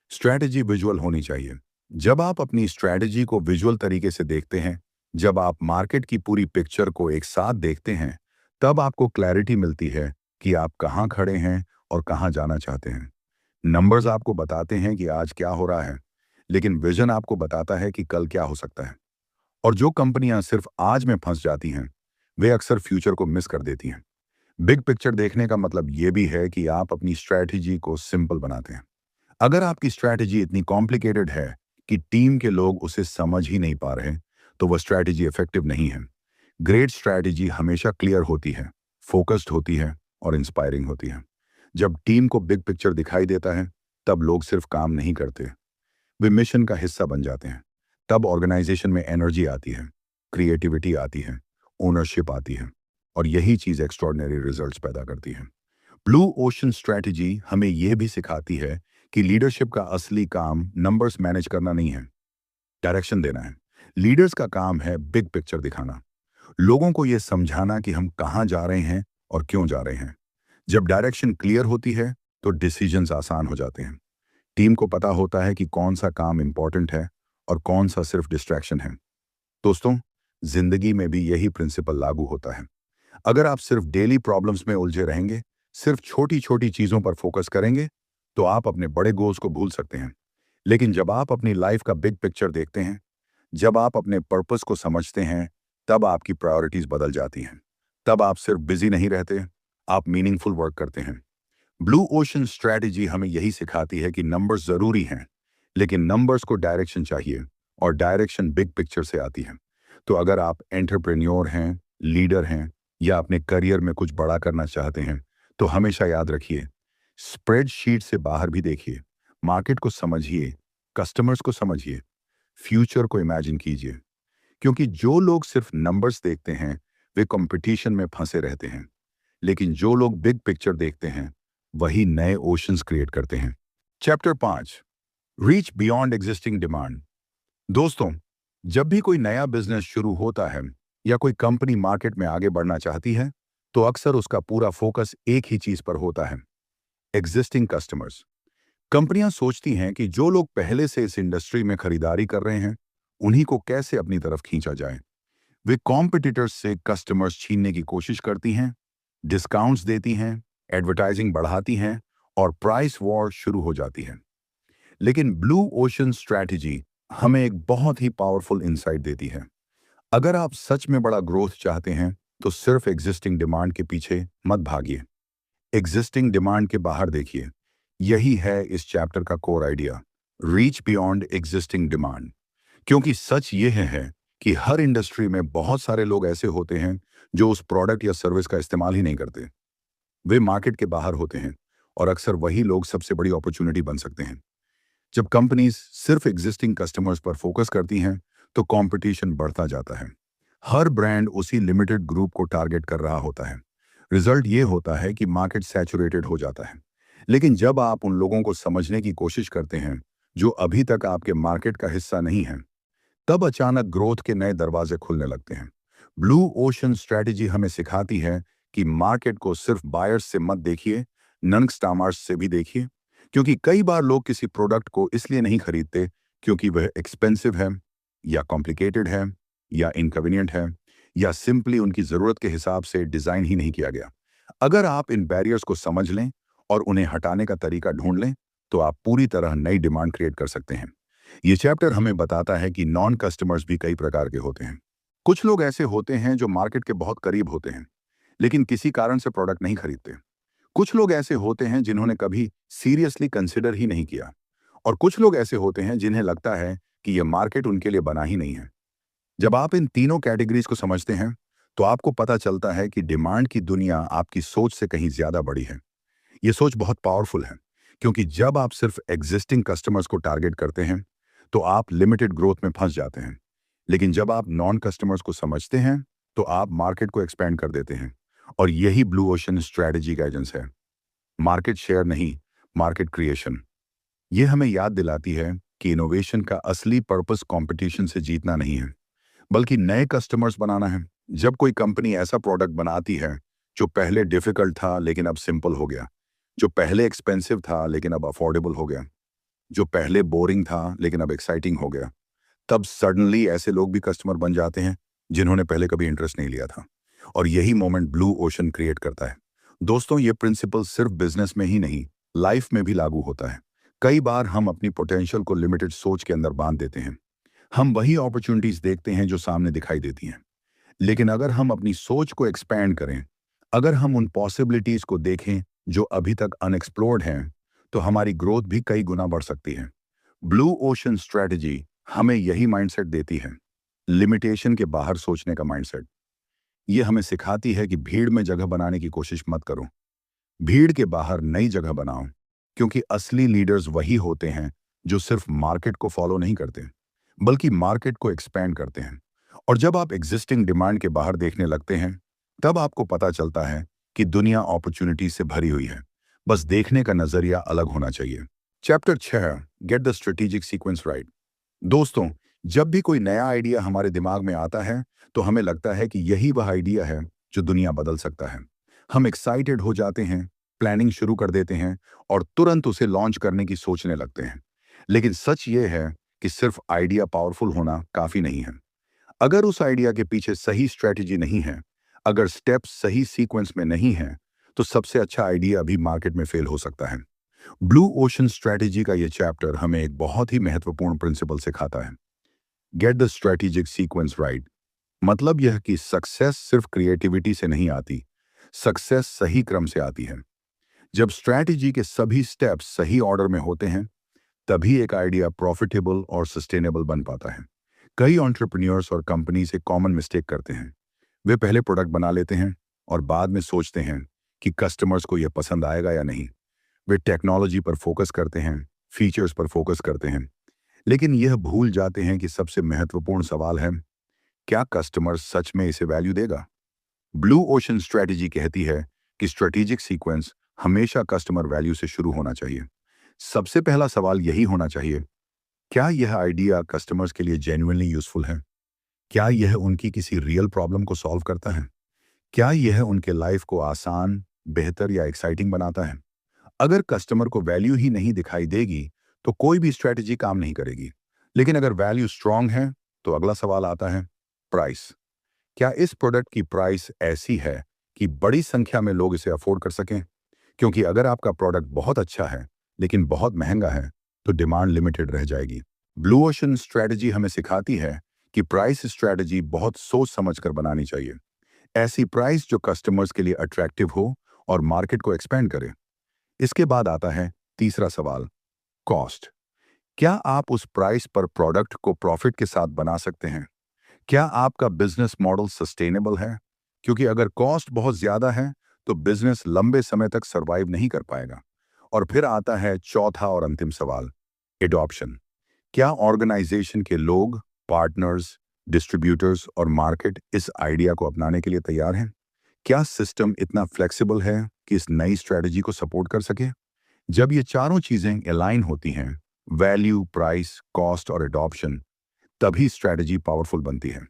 स्ट्रैटेजी विजुअल होनी चाहिए। जब आप अपनी स्ट्रैटेजी को विजुअल तरीके से देखते हैं, जब आप मार्केट की पूरी पिक्चर को एक साथ देखते हैं, तब आपको क्लैरिटी मिलती है कि आप कहाँ खड़े हैं और कहाँ जाना चाहते हैं। नंबर्स आपको बताते हैं कि आज क्या हो रहा है, लेकिन विजन आपको बताता है कि कल क्या हो सकता है। और जो कंपनियां सिर्फ आज में फंस जाती हैं, वे अक्सर फ्यूचर को मिस कर देती हैं। बिग पिक्चर देखने का मतलब यह भी है कि आप अपनी स्ट्रैटेजी को सिंपल बनाते हैं। अगर आपकी स्ट्रैटेजी इतनी कॉम्प्लिकेटेड है कि टीम के लोग उसे समझ ही नहीं पा रहे, तो वह स्ट्रैटेजी इफेक्टिव नहीं है। ग्रेट स्ट्रैटेजी हमेशा क्लियर होती है, फोकस्ड होती है और इंस्पायरिंग होती है। जब टीम को बिग पिक्चर दिखाई देता है, तब लोग सिर्फ काम नहीं करते, वे मिशन का हिस्सा बन जाते हैं। तब ऑर्गेनाइजेशन में एनर्जी आती है, क्रिएटिविटी आती है, ओनरशिप आती है, और यही चीज एक्स्ट्रॉर्डिनरी रिजल्ट्स पैदा करती है। ब्लू ओशन स्ट्रैटेजी हमें यह भी सिखाती है कि लीडरशिप का असली काम नंबर्स मैनेज करना नहीं है, डायरेक्शन देना है। लीडर्स का काम है बिग पिक्चर दिखाना, लोगों को यह समझाना कि हम कहां जा रहे हैं और क्यों जा रहे हैं। जब डायरेक्शन क्लियर होती है, तो डिसीजंस आसान हो जाते हैं। टीम को पता होता है कि कौन सा काम इंपॉर्टेंट है और कौन सा सिर्फ डिस्ट्रैक्शन है। दोस्तों, जिंदगी में भी यही प्रिंसिपल लागू होता है। अगर आप सिर्फ डेली प्रॉब्लम्स में उलझे रहेंगे, सिर्फ छोटी छोटी चीजों पर फोकस करेंगे, तो आप अपने बड़े गोल्स को भूल सकते हैं। लेकिन जब आप अपनी लाइफ का बिग पिक्चर देखते हैं, जब आप अपने पर्पस को समझते हैं, तब आपकी प्रायोरिटीज बदल जाती हैं। तब आप सिर्फ बिजी नहीं रहते, आप मीनिंगफुल वर्क करते हैं। ब्लू ओशन स्ट्रैटेजी हमें यही सिखाती है कि नंबर्स जरूरी हैं, लेकिन नंबर्स को डायरेक्शन चाहिए, और डायरेक्शन बिग पिक्चर से आती है। तो अगर आप एंटरप्रेन्योर हैं, लीडर हैं, या अपने करियर में कुछ बड़ा करना चाहते हैं, तो हमेशा याद रखिए, स्प्रेडशीट से बाहर भी देखिए, मार्केट को समझिए, कस्टमर्स को समझिए, फ्यूचर को इमेजिन कीजिए। क्योंकि जो लोग सिर्फ नंबर्स देखते हैं, वे कंपटीशन में फंसे रहते हैं, लेकिन जो लोग बिग पिक्चर देखते हैं, वही नए ओशंस क्रिएट करते हैं। Chapter 5, reach beyond existing demand. दोस्तों, जब भी कोई नया बिजनेस शुरू होता है या कोई कंपनी मार्केट में आगे बढ़ना चाहती है, तो अक्सर उसका पूरा फोकस एक ही चीज पर होता है, एग्जिस्टिंग कस्टमर्स। कंपनियां सोचती हैं कि जो लोग पहले से इस इंडस्ट्री में खरीदारी कर रहे हैं, उन्हीं को कैसे अपनी तरफ खींचा जाए। वे कॉम्पिटिटर्स से कस्टमर्स छीनने की कोशिश करती हैं, डिस्काउंट्स देती हैं, एडवर्टाइजिंग बढ़ाती हैं, और प्राइस वॉर शुरू हो जाती है। लेकिन ब्लू ओशन स्ट्रैटेजी हमें एक बहुत ही पावरफुल इंसाइट देती है। अगर आप सच में बड़ा ग्रोथ चाहते हैं, तो सिर्फ एग्जिस्टिंग डिमांड के पीछे मत भागिए, एग्जिस्टिंग डिमांड के बाहर देखिए। यही है इस चैप्टर का core idea, reach beyond existing demand. क्योंकि सच ये है कि हर इंडस्ट्री में बहुत सारे लोग ऐसे होते हैं जो उस प्रोडक्ट या सर्विस का इस्तेमाल ही नहीं करते। वे मार्केट के बाहर होते हैं, और अक्सर वही लोग सबसे बड़ी अपॉर्चुनिटी बन सकते हैं। जब कंपनीज सिर्फ एग्जिस्टिंग कस्टमर्स पर फोकस करती हैं, तो कंपटीशन बढ़ता जाता है। हर ब्रांड उसी लिमिटेड ग्रुप को टारगेट कर रहा होता है। रिजल्ट ये होता है कि मार्केट सैचुरेटेड हो जाता है। लेकिन जब आप उन लोगों को समझने की कोशिश करते हैं जो अभी तक आपके मार्केट का हिस्सा नहीं है, तब अचानक ग्रोथ के नए दरवाजे खुलने लगते हैं। ब्लू ओशन स्ट्रैटेजी हमें सिखाती है कि मार्केट को सिर्फ बायर्स से मत देखिए, नन स्टामर्स से भी देखिए। क्योंकि कई बार लोग किसी प्रोडक्ट को इसलिए नहीं खरीदते क्योंकि वह एक्सपेंसिव है, या कॉम्प्लिकेटेड है, या इनकन्वीनियंट है, या सिंपली उनकी ज़रूरत के हिसाब से डिज़ाइन ही नहीं किया गया। अगर आप इन बैरियर्स को समझ लें और उन्हें हटाने का तरीका ढूंढ लें, तो आप पूरी तरह नई डिमांड क्रिएट कर सकते हैं। ये चैप्टर हमें बताता है कि नॉन कस्टमर्स भी कई प्रकार के होते हैं। कुछ लोग ऐसे होते हैं जो मार्केट के बहुत करीब होते हैं, लेकिन किसी कारण से प्रोडक्ट नहीं खरीदते। कुछ लोग ऐसे होते हैं जिन्होंने कभी सीरियसली कंसिडर ही नहीं किया, और कुछ लोग ऐसे होते हैं जिन्हें लगता है कि यह मार्केट उनके लिए बना ही नहीं है। जब आप इन तीनों कैटेगरीज को समझते हैं, तो आपको पता चलता है कि डिमांड की दुनिया आपकी सोच से कहीं ज्यादा बड़ी है। ये सोच बहुत पावरफुल है, क्योंकि जब आप सिर्फ एग्जिस्टिंग कस्टमर्स को टारगेट करते हैं, तो आप लिमिटेड ग्रोथ में फंस जाते हैं। लेकिन जब आप नॉन कस्टमर्स को समझते हैं, तो आप मार्केट को एक्सपेंड कर देते हैं। और यही ब्लू ओशन स्ट्रैटेजी गाइडेंस है, मार्केट शेयर नहीं, मार्केट क्रिएशन। ये हमें याद दिलाती है कि इनोवेशन का असली पर्पस कंपटीशन से जीतना नहीं है, बल्कि नए कस्टमर्स बनाना है। जब कोई कंपनी ऐसा प्रोडक्ट बनाती है जो पहले डिफिकल्ट था लेकिन अब सिंपल हो गया, जो पहले एक्सपेंसिव था लेकिन अब अफोर्डेबल हो गया, जो पहले बोरिंग था लेकिन अब एक्साइटिंग हो गया, तब सडनली ऐसे लोग भी कस्टमर बन जाते हैं जिन्होंने पहले कभी इंटरेस्ट नहीं लिया था। और यही मोमेंट ब्लू ओशन क्रिएट करता है। दोस्तों, ये प्रिंसिपल सिर्फ बिजनेस में ही नहीं, लाइफ में भी लागू होता है। कई बार हम अपनी पोटेंशियल को लिमिटेड सोच के अंदर बांध देते हैं। हम वही अपॉर्चुनिटीज देखते हैं जो सामने दिखाई देती हैं। लेकिन अगर हम अपनी सोच को एक्सपैंड करें, अगर हम उन पॉसिबिलिटीज को देखें जो अभी तक अनएक्सप्लोर्ड हैं, तो हमारी ग्रोथ भी कई गुना बढ़ सकती है। ब्लू ओशन स्ट्रैटेजी हमें यही माइंडसेट देती है, लिमिटेशन के बाहर सोचने का माइंडसेट। ये हमें सिखाती है कि भीड़ में जगह बनाने की कोशिश मत करो, भीड़ के बाहर नई जगह बनाओ। क्योंकि असली लीडर्स वही होते हैं जो सिर्फ मार्केट को फॉलो नहीं करते, बल्कि मार्केट को एक्सपैंड करते हैं। और जब आप एग्जिस्टिंग डिमांड के बाहर देखने लगते हैं, तब आपको पता चलता है कि दुनिया अपॉर्चुनिटी से भरी हुई है। बस देखने का नजरिया अलग होना चाहिए। Chapter 6, get the strategic sequence right. दोस्तों, जब भी कोई नया आइडिया हमारे दिमाग में आता है, तो हमें लगता है कि यही वह आइडिया है जो दुनिया बदल सकता है। हम एक्साइटेड हो जाते हैं, प्लानिंग शुरू कर देते हैं, और तुरंत उसे लॉन्च करने की सोचने लगते हैं। लेकिन सच ये है कि सिर्फ आइडिया पावरफुल होना काफी नहीं है। अगर उस आइडिया के पीछे सही स्ट्रेटेजी नहीं है, अगर स्टेप्स सही सीक्वेंस में नहीं है, तो सबसे अच्छा आइडिया भी मार्केट में फेल हो सकता है। ब्लू ओशन स्ट्रेटेजी का यह चैप्टर हमें एक बहुत ही महत्वपूर्ण प्रिंसिपल सिखाता है। Get the strategic sequence right. मतलब यह कि सक्सेस सिर्फ क्रिएटिविटी से नहीं आती, सक्सेस सही क्रम से आती है। जब स्ट्रैटेजी के सभी स्टेप्स सही ऑर्डर में होते हैं, तभी एक आइडिया प्रॉफिटेबल और सस्टेनेबल बन पाता है। कई एंटरप्रेन्योर्स और कंपनी से कॉमन मिस्टेक करते हैं। वे पहले प्रोडक्ट बना लेते हैं और बाद में सोचते हैं कि कस्टमर्स को यह पसंद आएगा या नहीं। वे टेक्नोलॉजी पर फोकस करते हैं, फीचर्स पर फोकस करते हैं, लेकिन यह भूल जाते हैं कि सबसे महत्वपूर्ण सवाल है, क्या कस्टमर सच में इसे वैल्यू देगा? ब्लू ओशन स्ट्रेटेजी कहती है कि स्ट्रेटेजिक सीक्वेंस हमेशा कस्टमर वैल्यू से शुरू होना चाहिए। सबसे पहला सवाल यही होना चाहिए, क्या यह आइडिया कस्टमर्स के लिए जेन्युइनली यूजफुल है? क्या यह उनकी किसी रियल प्रॉब्लम को सॉल्व करता है? क्या यह उनके लाइफ को आसान, बेहतर या एक्साइटिंग बनाता है? अगर कस्टमर को वैल्यू ही नहीं दिखाई देगी, तो कोई भी स्ट्रेटजी काम नहीं करेगी। लेकिन अगर वैल्यू स्ट्रांग है, तो अगला सवाल आता है, प्राइस। क्या इस प्रोडक्ट की प्राइस ऐसी है कि बड़ी संख्या में लोग इसे अफोर्ड कर सकें? क्योंकि अगर आपका प्रोडक्ट बहुत अच्छा है लेकिन बहुत महंगा है, तो डिमांड लिमिटेड रह जाएगी। ब्लू ओशन स्ट्रेटजी हमें सिखाती है कि प्राइस स्ट्रेटजी बहुत सोच समझकर बनानी चाहिए। ऐसी प्राइस जो कस्टमर्स के लिए अट्रैक्टिव हो और मार्केट को एक्सपेंड करे। इसके बाद आता है तीसरा सवाल, कॉस्ट। क्या आप उस प्राइस पर प्रोडक्ट को प्रॉफिट के साथ बना सकते हैं? क्या आपका बिजनेस मॉडल सस्टेनेबल है? क्योंकि अगर कॉस्ट बहुत ज्यादा है, तो बिजनेस लंबे समय तक सरवाइव नहीं कर पाएगा। और फिर आता है चौथा और अंतिम सवाल, एडॉप्शन। क्या ऑर्गेनाइजेशन के लोग, पार्टनर्स, डिस्ट्रीब्यूटर्स और मार्केट इस आइडिया को अपनाने के लिए तैयार हैं? क्या सिस्टम इतना फ्लेक्सिबल है कि इस नई स्ट्रेटजी को सपोर्ट कर सके? जब ये चारों चीजें अलाइन होती हैं, वैल्यू, प्राइस, कॉस्ट और एडॉप्शन, तभी स्ट्रेटजी पावरफुल बनती है।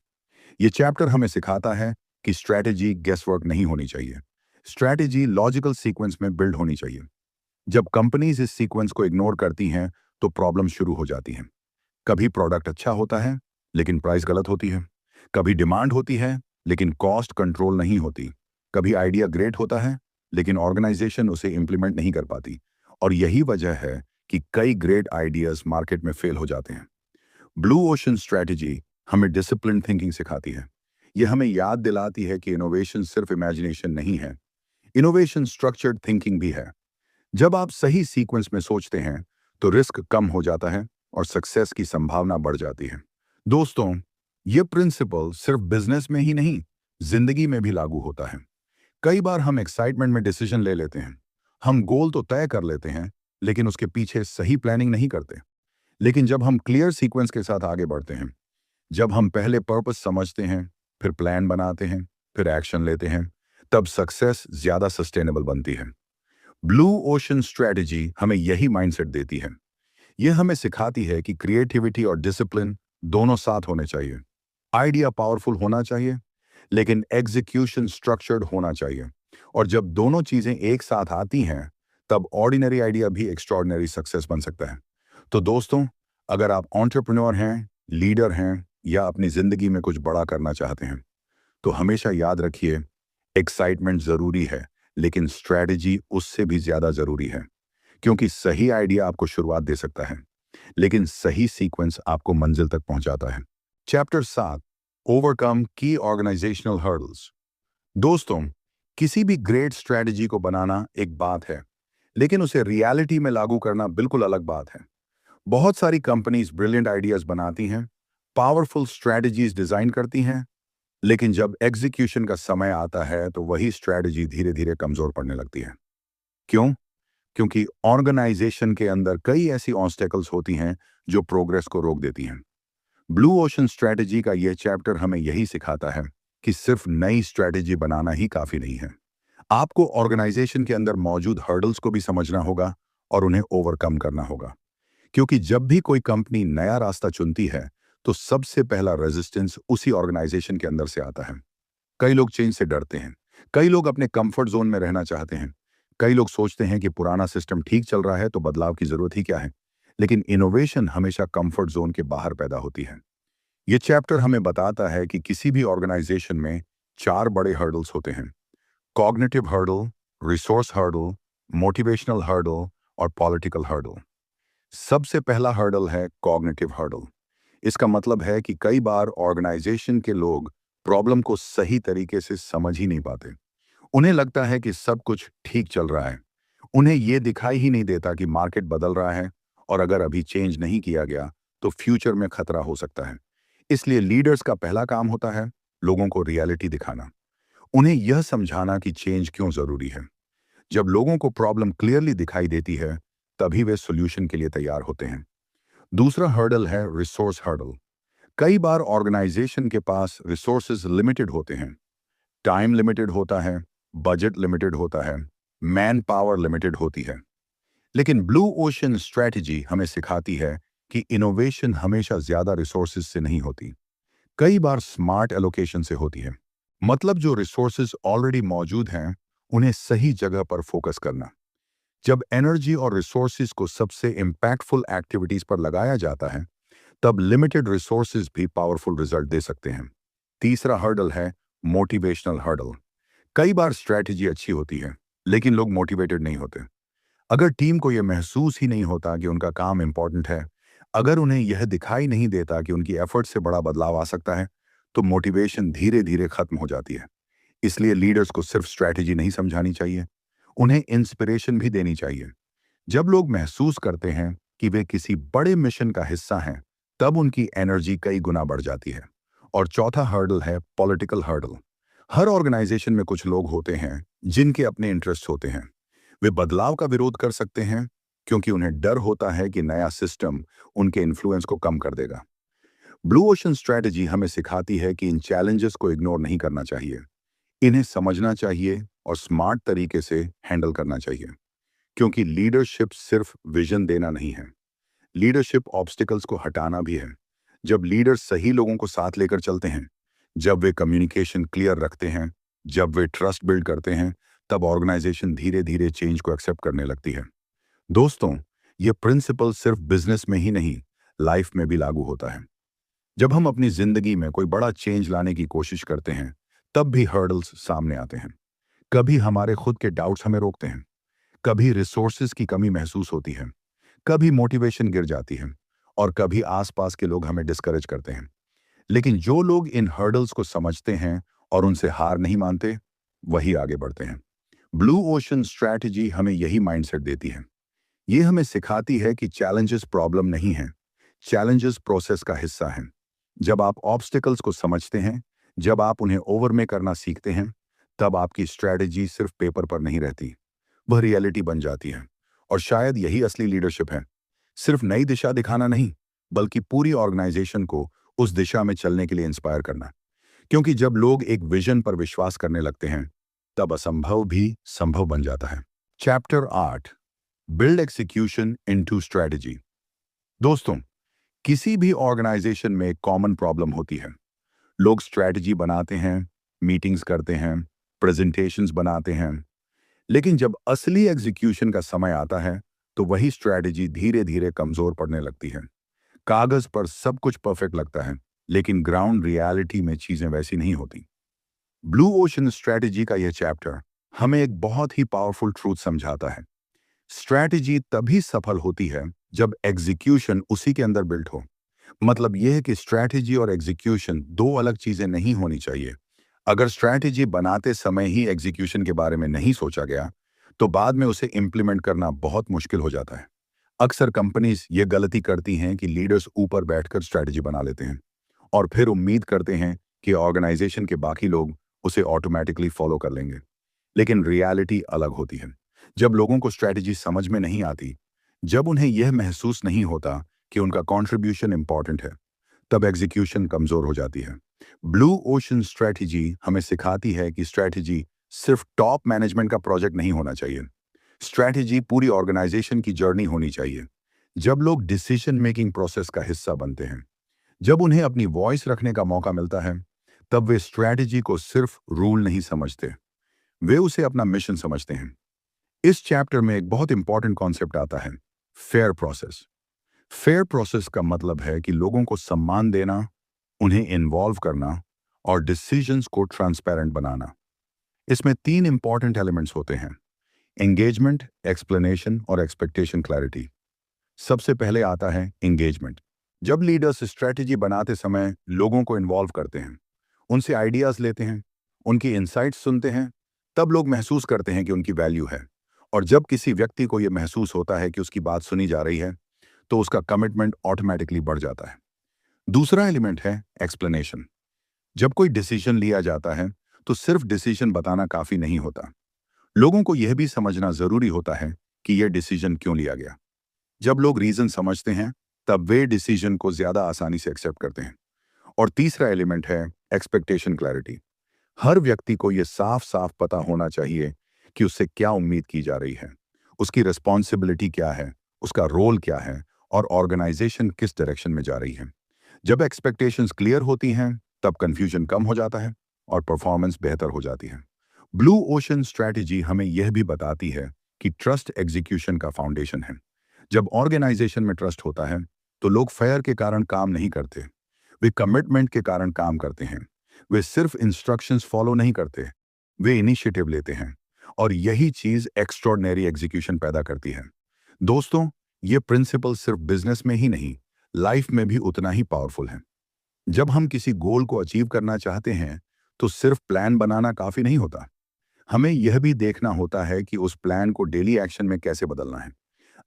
ये चैप्टर हमें सिखाता है कि स्ट्रेटजी गेसवर्क नहीं होनी चाहिए। स्ट्रेटजी लॉजिकल सीक्वेंस में बिल्ड होनी चाहिए। जब कंपनीज इस सीक्वेंस को इग्नोर करती हैं, तो प्रॉब्लम शुरू हो जाती हैं। कभी प्रोडक्ट अच्छा होता है, लेकिन प्राइस गलत होती है। कभी डिमांड होती है, लेकिन कॉस्ट कंट्रोल नहीं होती। कभी आइडिया ग्रेट होता है, लेकिन ऑर्गेनाइजेशन उसे इंप्लीमेंट नहीं कर पाती। और यही वजह है कि कई ग्रेट आइडियाज मार्केट में फेल हो जाते हैं। ब्लू ओशन स्ट्रेटजी हमें डिसिप्लिन थिंकिंग सिखाती है। यह हमें याद दिलाती है कि इनोवेशन सिर्फ इमेजिनेशन नहीं है, इनोवेशन स्ट्रक्चर्ड थिंकिंग भी है। जब आप सही सीक्वेंस में सोचते हैं, तो रिस्क कम हो जाता है और सक्सेस की संभावना बढ़ जाती है। दोस्तों, यह प्रिंसिपल सिर्फ बिजनेस में ही नहीं, जिंदगी में भी लागू होता है। कई बार हम एक्साइटमेंट में डिसीजन ले लेते हैं। हम गोल तो तय कर लेते हैं, लेकिन उसके पीछे सही प्लानिंग नहीं करते। लेकिन जब हम क्लियर सीक्वेंस के साथ आगे बढ़ते हैं, जब हम पहले पर्पस समझते हैं, फिर प्लान बनाते हैं, फिर एक्शन लेते हैं, तब सक्सेस ज्यादा सस्टेनेबल बनती है। ब्लू ओशन स्ट्रेटजी हमें यही माइंडसेट देती है। यह हमें सिखाती है कि क्रिएटिविटी और डिसिप्लिन दोनों साथ होने चाहिए। आइडिया पावरफुल होना चाहिए, लेकिन एग्जीक्यूशन स्ट्रक्चर्ड होना चाहिए। और जब दोनों चीजें एक साथ आती हैं, तब ऑर्डिनरी आइडिया भी एक्स्ट्रॉर्डिनरी सक्सेस बन सकता है। तो दोस्तों, अगर आप एंटरप्रेन्योर हैं, लीडर हैं या अपनी जिंदगी में कुछ बड़ा करना चाहते हैं, तो हमेशा याद रखिए, एक्साइटमेंट जरूरी है, लेकिन स्ट्रेटजी उससे भी ज्यादा जरूरी है। क्योंकि सही आइडिया आपको शुरुआत दे सकता है, लेकिन सही सीक्वेंस आपको मंजिल तक पहुंचाता है। चैप्टर 7, ओवरकम की ऑर्गेनाइजेशनल हर्डल्स। दोस्तों, किसी भी ग्रेट स्ट्रेटजी को बनाना एक बात है, लेकिन उसे रियलिटी में लागू करना बिल्कुल अलग बात है। बहुत सारी कंपनीज ब्रिलियंट आइडियाज बनाती हैं, पावरफुल स्ट्रेटजीज डिजाइन करती हैं, लेकिन जब एग्जीक्यूशन का समय आता है, तो वही स्ट्रेटजी धीरे धीरे कमजोर पड़ने लगती है। क्यों? क्योंकि ऑर्गेनाइजेशन के अंदर कई ऐसी ऑब्स्टेकल्स होती हैं जो प्रोग्रेस को रोक देती हैं। ब्लू ओशन स्ट्रेटजी का यह चैप्टर हमें यही सिखाता है कि सिर्फ नई स्ट्रेटजी बनाना ही काफी नहीं है। आपको ऑर्गेनाइजेशन के अंदर मौजूद हर्डल्स को भी समझना होगा और उन्हें ओवरकम करना होगा। क्योंकि जब भी कोई कंपनी नया रास्ता चुनती है, तो सबसे पहला रेजिस्टेंस उसी ऑर्गेनाइजेशन के अंदर से आता है। कई लोग चेंज से डरते हैं, कई लोग अपने कंफर्ट जोन में रहना चाहते हैं, कई लोग सोचते हैं कि पुराना सिस्टम ठीक चल रहा है तो बदलाव की जरूरत ही क्या है। लेकिन इनोवेशन हमेशा कंफर्ट जोन के बाहर पैदा होती है। ये चैप्टर हमें बताता है कि किसी भी ऑर्गेनाइजेशन में 4 बड़े हर्डल्स होते हैं: cognitive hurdle, resource hurdle, motivational hurdle और पॉलिटिकल हर्डल। सबसे पहला हर्डल है कॉग्निटिव हर्डल। इसका मतलब है कि कई बार ऑर्गेनाइजेशन के लोग प्रॉब्लम को सही तरीके से समझ ही नहीं पाते। उन्हें लगता है कि सब कुछ ठीक चल रहा है। उन्हें यह दिखाई ही नहीं देता कि मार्केट बदल रहा है और अगर अभी चेंज नहीं किया गया तो फ्यूचर में खतरा हो सकता है। इसलिए लीडर्स का पहला काम होता है लोगों को रियलिटी दिखाना, उन्हें यह समझाना कि चेंज क्यों जरूरी है। जब लोगों को प्रॉब्लम क्लियरली दिखाई देती है तभी वे सॉल्यूशन के लिए तैयार होते हैं। दूसरा हर्डल है रिसोर्स हर्डल। कई बार ऑर्गेनाइजेशन के पास रिसोर्सेज लिमिटेड होते हैं। टाइम लिमिटेड होता है, बजट लिमिटेड होता है, मैन पावर लिमिटेड होती है। लेकिन ब्लू ओशन स्ट्रेटजी हमें सिखाती है कि इनोवेशन हमेशा ज्यादा रिसोर्सेज से नहीं होती, कई बार स्मार्ट एलोकेशन से होती है। मतलब जो रिसोर्सेज ऑलरेडी मौजूद हैं उन्हें सही जगह पर फोकस करना। जब एनर्जी और रिसोर्सेज को सबसे इम्पैक्टफुल एक्टिविटीज पर लगाया जाता है तब लिमिटेड रिसोर्सेज भी पावरफुल रिजल्ट दे सकते हैं। तीसरा हर्डल है मोटिवेशनल हर्डल। कई बार स्ट्रैटेजी अच्छी होती है लेकिन लोग मोटिवेटेड नहीं होते। अगर टीम को यह महसूस ही नहीं होता कि उनका काम इंपॉर्टेंट है, अगर उन्हें यह दिखाई नहीं देता कि उनकी एफर्ट से बड़ा बदलाव आ सकता है, तो मोटिवेशन धीरे धीरे खत्म हो जाती है। इसलिए लीडर्स को सिर्फ स्ट्रैटेजी नहीं समझानी चाहिए, उन्हें इंस्पिरेशन भी देनी चाहिए। जब लोग महसूस करते हैं कि वे किसी बड़े मिशन का हिस्सा हैं, तब उनकी एनर्जी कई गुना बढ़ जाती है। और चौथा हर्डल है पॉलिटिकल हर्डल। हर ऑर्गेनाइजेशन में कुछ लोग होते हैं जिनके अपने इंटरेस्ट होते हैं। वे बदलाव का विरोध कर सकते हैं क्योंकि उन्हें डर होता है कि नया सिस्टम उनके इन्फ्लुएंस को कम कर देगा। ब्लू ओशन स्ट्रेटजी हमें सिखाती है कि इन चैलेंजेस को इग्नोर नहीं करना चाहिए, इन्हें समझना चाहिए और स्मार्ट तरीके से हैंडल करना चाहिए। क्योंकि लीडरशिप सिर्फ विजन देना नहीं है, लीडरशिप ऑब्स्टिकल्स को हटाना भी है। जब लीडर सही लोगों को साथ लेकर चलते हैं, जब वे कम्युनिकेशन क्लियर रखते हैं, जब वे ट्रस्ट बिल्ड करते हैं, तब ऑर्गेनाइजेशन धीरे धीरे चेंज को एक्सेप्ट करने लगती है। दोस्तों, ये प्रिंसिपल सिर्फ बिजनेस में ही नहीं, लाइफ में भी लागू होता है। जब हम अपनी जिंदगी में कोई बड़ा चेंज लाने की कोशिश करते हैं तब भी हर्डल्स सामने आते हैं। कभी हमारे खुद के डाउट्स हमें रोकते हैं, कभी रिसोर्सेज की कमी महसूस होती है, कभी मोटिवेशन गिर जाती है और कभी आसपास के लोग हमें डिस्करेज करते हैं। लेकिन जो लोग इन हर्डल्स को समझते हैं और उनसे हार नहीं मानते, वही आगे बढ़ते हैं। ब्लू ओशन स्ट्रैटेजी हमें यही माइंडसेट देती है। ये हमें सिखाती है कि चैलेंजेस प्रॉब्लम नहीं है, चैलेंजेस प्रोसेस का हिस्सा हैं। जब आप ऑब्स्टिकल्स को समझते हैं, जब आप उन्हें ओवरमे करना सीखते हैं, तब आपकी स्ट्रैटेजी सिर्फ पेपर पर नहीं रहती, वह रियलिटी बन जाती है। और शायद यही असली लीडरशिप है, सिर्फ नई दिशा दिखाना नहीं, बल्कि पूरी ऑर्गेनाइजेशन को उस दिशा में चलने के लिए इंस्पायर करना। क्योंकि जब लोग एक विजन पर विश्वास करने लगते हैं तब असंभव भी संभव बन जाता है। Chapter 8, build execution into strategy. दोस्तों, किसी भी ऑर्गेनाइजेशन में एक कॉमन प्रॉब्लम होती है। लोग स्ट्रैटेजी बनाते हैं, मीटिंग्स करते हैं, प्रेजेंटेशंस बनाते हैं, लेकिन जब असली एग्जीक्यूशन का समय आता है तो वही स्ट्रैटेजी धीरे धीरे कमजोर पड़ने लगती है। कागज पर सब कुछ परफेक्ट लगता है, लेकिन ग्राउंड रियलिटी में चीजें वैसी नहीं होती। ब्लू ओशन स्ट्रैटेजी का यह चैप्टर हमें एक बहुत ही पावरफुल ट्रूथ समझाता है। स्ट्रैटेजी तभी सफल होती है जब एग्जीक्यूशन उसी के अंदर बिल्ट हो। मतलब यह है कि स्ट्रैटेजी और एग्जीक्यूशन दो अलग चीजें नहीं होनी चाहिए। अगर स्ट्रैटेजी बनाते समय ही एग्जीक्यूशन के बारे में नहीं सोचा गया तो बाद में उसे इंप्लीमेंट करना बहुत मुश्किल हो जाता है। अक्सर कंपनीज ये गलती करती हैं कि लीडर्स ऊपर बैठकर स्ट्रैटेजी बना लेते हैं और फिर उम्मीद करते हैं कि ऑर्गेनाइजेशन के बाकी लोग उसे ऑटोमेटिकली फॉलो कर लेंगे। लेकिन रियलिटी अलग होती है। जब लोगों को स्ट्रैटेजी समझ में नहीं आती, जब उन्हें यह महसूस नहीं होता कि उनका कंट्रीब्यूशन इंपॉर्टेंट है, तब एग्जीक्यूशन कमजोर हो जाती है। ब्लू ओशन स्ट्रैटेजी हमें सिखाती है कि स्ट्रैटेजी सिर्फ टॉप मैनेजमेंट का प्रोजेक्ट नहीं होना चाहिए। स्ट्रैटेजी पूरी ऑर्गेनाइजेशन की जर्नी होनी चाहिए। जब लोग डिसीजन मेकिंग प्रोसेस का हिस्सा बनते हैं, जब उन्हें अपनी वॉइस रखने का मौका मिलता है, तब वे स्ट्रैटेजी को सिर्फ रूल नहीं समझते, वे उसे अपना मिशन समझते हैं। इस चैप्टर में एक बहुत इंपॉर्टेंट कॉन्सेप्ट आता है, फेयर प्रोसेस। फेयर प्रोसेस का मतलब है कि लोगों को सम्मान देना, उन्हें इन्वॉल्व करना और डिसीजंस को ट्रांसपेरेंट बनाना। इसमें तीन इंपॉर्टेंट एलिमेंट्स होते हैं, एंगेजमेंट, एक्सप्लेनेशन और एक्सपेक्टेशन क्लैरिटी। सबसे पहले आता है एंगेजमेंट। जब लीडर्स स्ट्रेटजी बनाते समय लोगों को इन्वॉल्व करते हैं, उनसे आइडियाज लेते हैं, उनकी इनसाइट्स सुनते हैं, तब लोग महसूस करते हैं कि उनकी वैल्यू है। और जब किसी व्यक्ति को यह महसूस होता है कि उसकी बात सुनी जा रही है, तो उसका कमिटमेंट ऑटोमेटिकली बढ़ जाता है। दूसरा एलिमेंट है एक्सप्लेनेशन। जब कोई डिसीजन लिया जाता है, तो सिर्फ डिसीजन बताना काफी नहीं होता। लोगों को यह भी समझना जरूरी होता है कि यह डिसीजन क्यों लिया गया। जब लोग रीजन समझते हैं, तब वे डिसीजन को ज्यादा आसानी से एक्सेप्ट करते हैं। और तीसरा एलिमेंट है एक्सपेक्टेशन क्लैरिटी। हर व्यक्ति को यह साफ साफ पता होना चाहिए कि उससे क्या उम्मीद की जा रही है, उसकी रिस्पॉन्सिबिलिटी क्या है, उसका रोल क्या है, और ऑर्गेनाइजेशन किस डायरेक्शन में जा रही है। जब एक्सपेक्टेशंस क्लियर होती हैं, तब कंफ्यूजन कम हो जाता है और परफॉर्मेंस बेहतर हो जाती है। ब्लू ओशन स्ट्रैटेजी हमें यह भी बताती है कि ट्रस्ट एग्जीक्यूशन का फाउंडेशन है। जब ऑर्गेनाइजेशन में ट्रस्ट होता है, तो लोग फेयर के कारण काम नहीं करते, वे कमिटमेंट के कारण काम करते हैं। वे सिर्फ इंस्ट्रक्शंस फॉलो नहीं करते, वे इनिशिएटिव लेते हैं। और यही चीज एक्स्ट्रॉर्डिनरी एग्जीक्यूशन पैदा करती है। दोस्तों, ये प्रिंसिपल सिर्फ बिजनेस में ही नहीं, लाइफ में भी उतना ही पावरफुल है। जब हम किसी गोल को अचीव करना चाहते हैं, तो सिर्फ प्लान बनाना काफी नहीं होता। हमें यह भी देखना होता है कि उस प्लान को डेली एक्शन में कैसे बदलना है।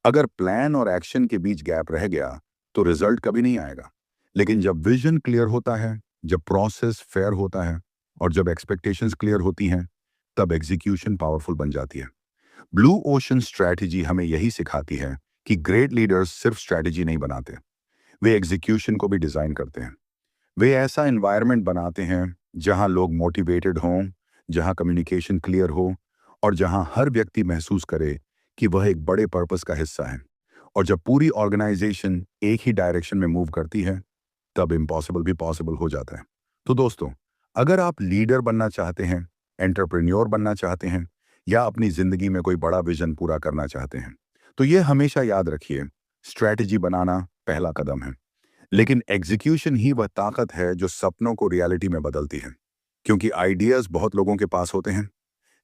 अगर प्लान और एक्शन के बीच गैप रह गया, तो रिजल्ट कभी नहीं आएगा। लेकिन जब विजन क्लियर होता है, जब प्रोसेस फेयर होता है, और जब एक्सपेक्टेशंस क्लियर होती हैं, तब एग्जीक्यूशन पावरफुल बन जाती है। ब्लू ओशन स्ट्रैटेजी हमें यही सिखाती है कि ग्रेट लीडर्स सिर्फ स्ट्रैटेजी नहीं बनाते, वे एग्जीक्यूशन को भी डिजाइन करते हैं। वे ऐसा एनवायरनमेंट बनाते हैं जहां लोग मोटिवेटेड हों, जहां कम्युनिकेशन क्लियर हो, और जहां हर व्यक्ति महसूस करे कि वह एक बड़े पर्पस का हिस्सा है। और जब पूरी ऑर्गेनाइजेशन एक ही डायरेक्शन में मूव करती है, तब इम्पॉसिबल भी पॉसिबल हो जाता है। तो दोस्तों, अगर आप लीडर बनना चाहते हैं, एंटरप्रेन्योर बनना चाहते हैं, या अपनी जिंदगी में कोई बड़ा विजन पूरा करना चाहते हैं, तो ये हमेशा याद रखिए, स्ट्रैटेजी बनाना पहला कदम है, लेकिन एग्जीक्यूशन ही वह ताकत है जो सपनों को रियलिटी में बदलती है। क्योंकि आइडियाज बहुत लोगों के पास होते हैं,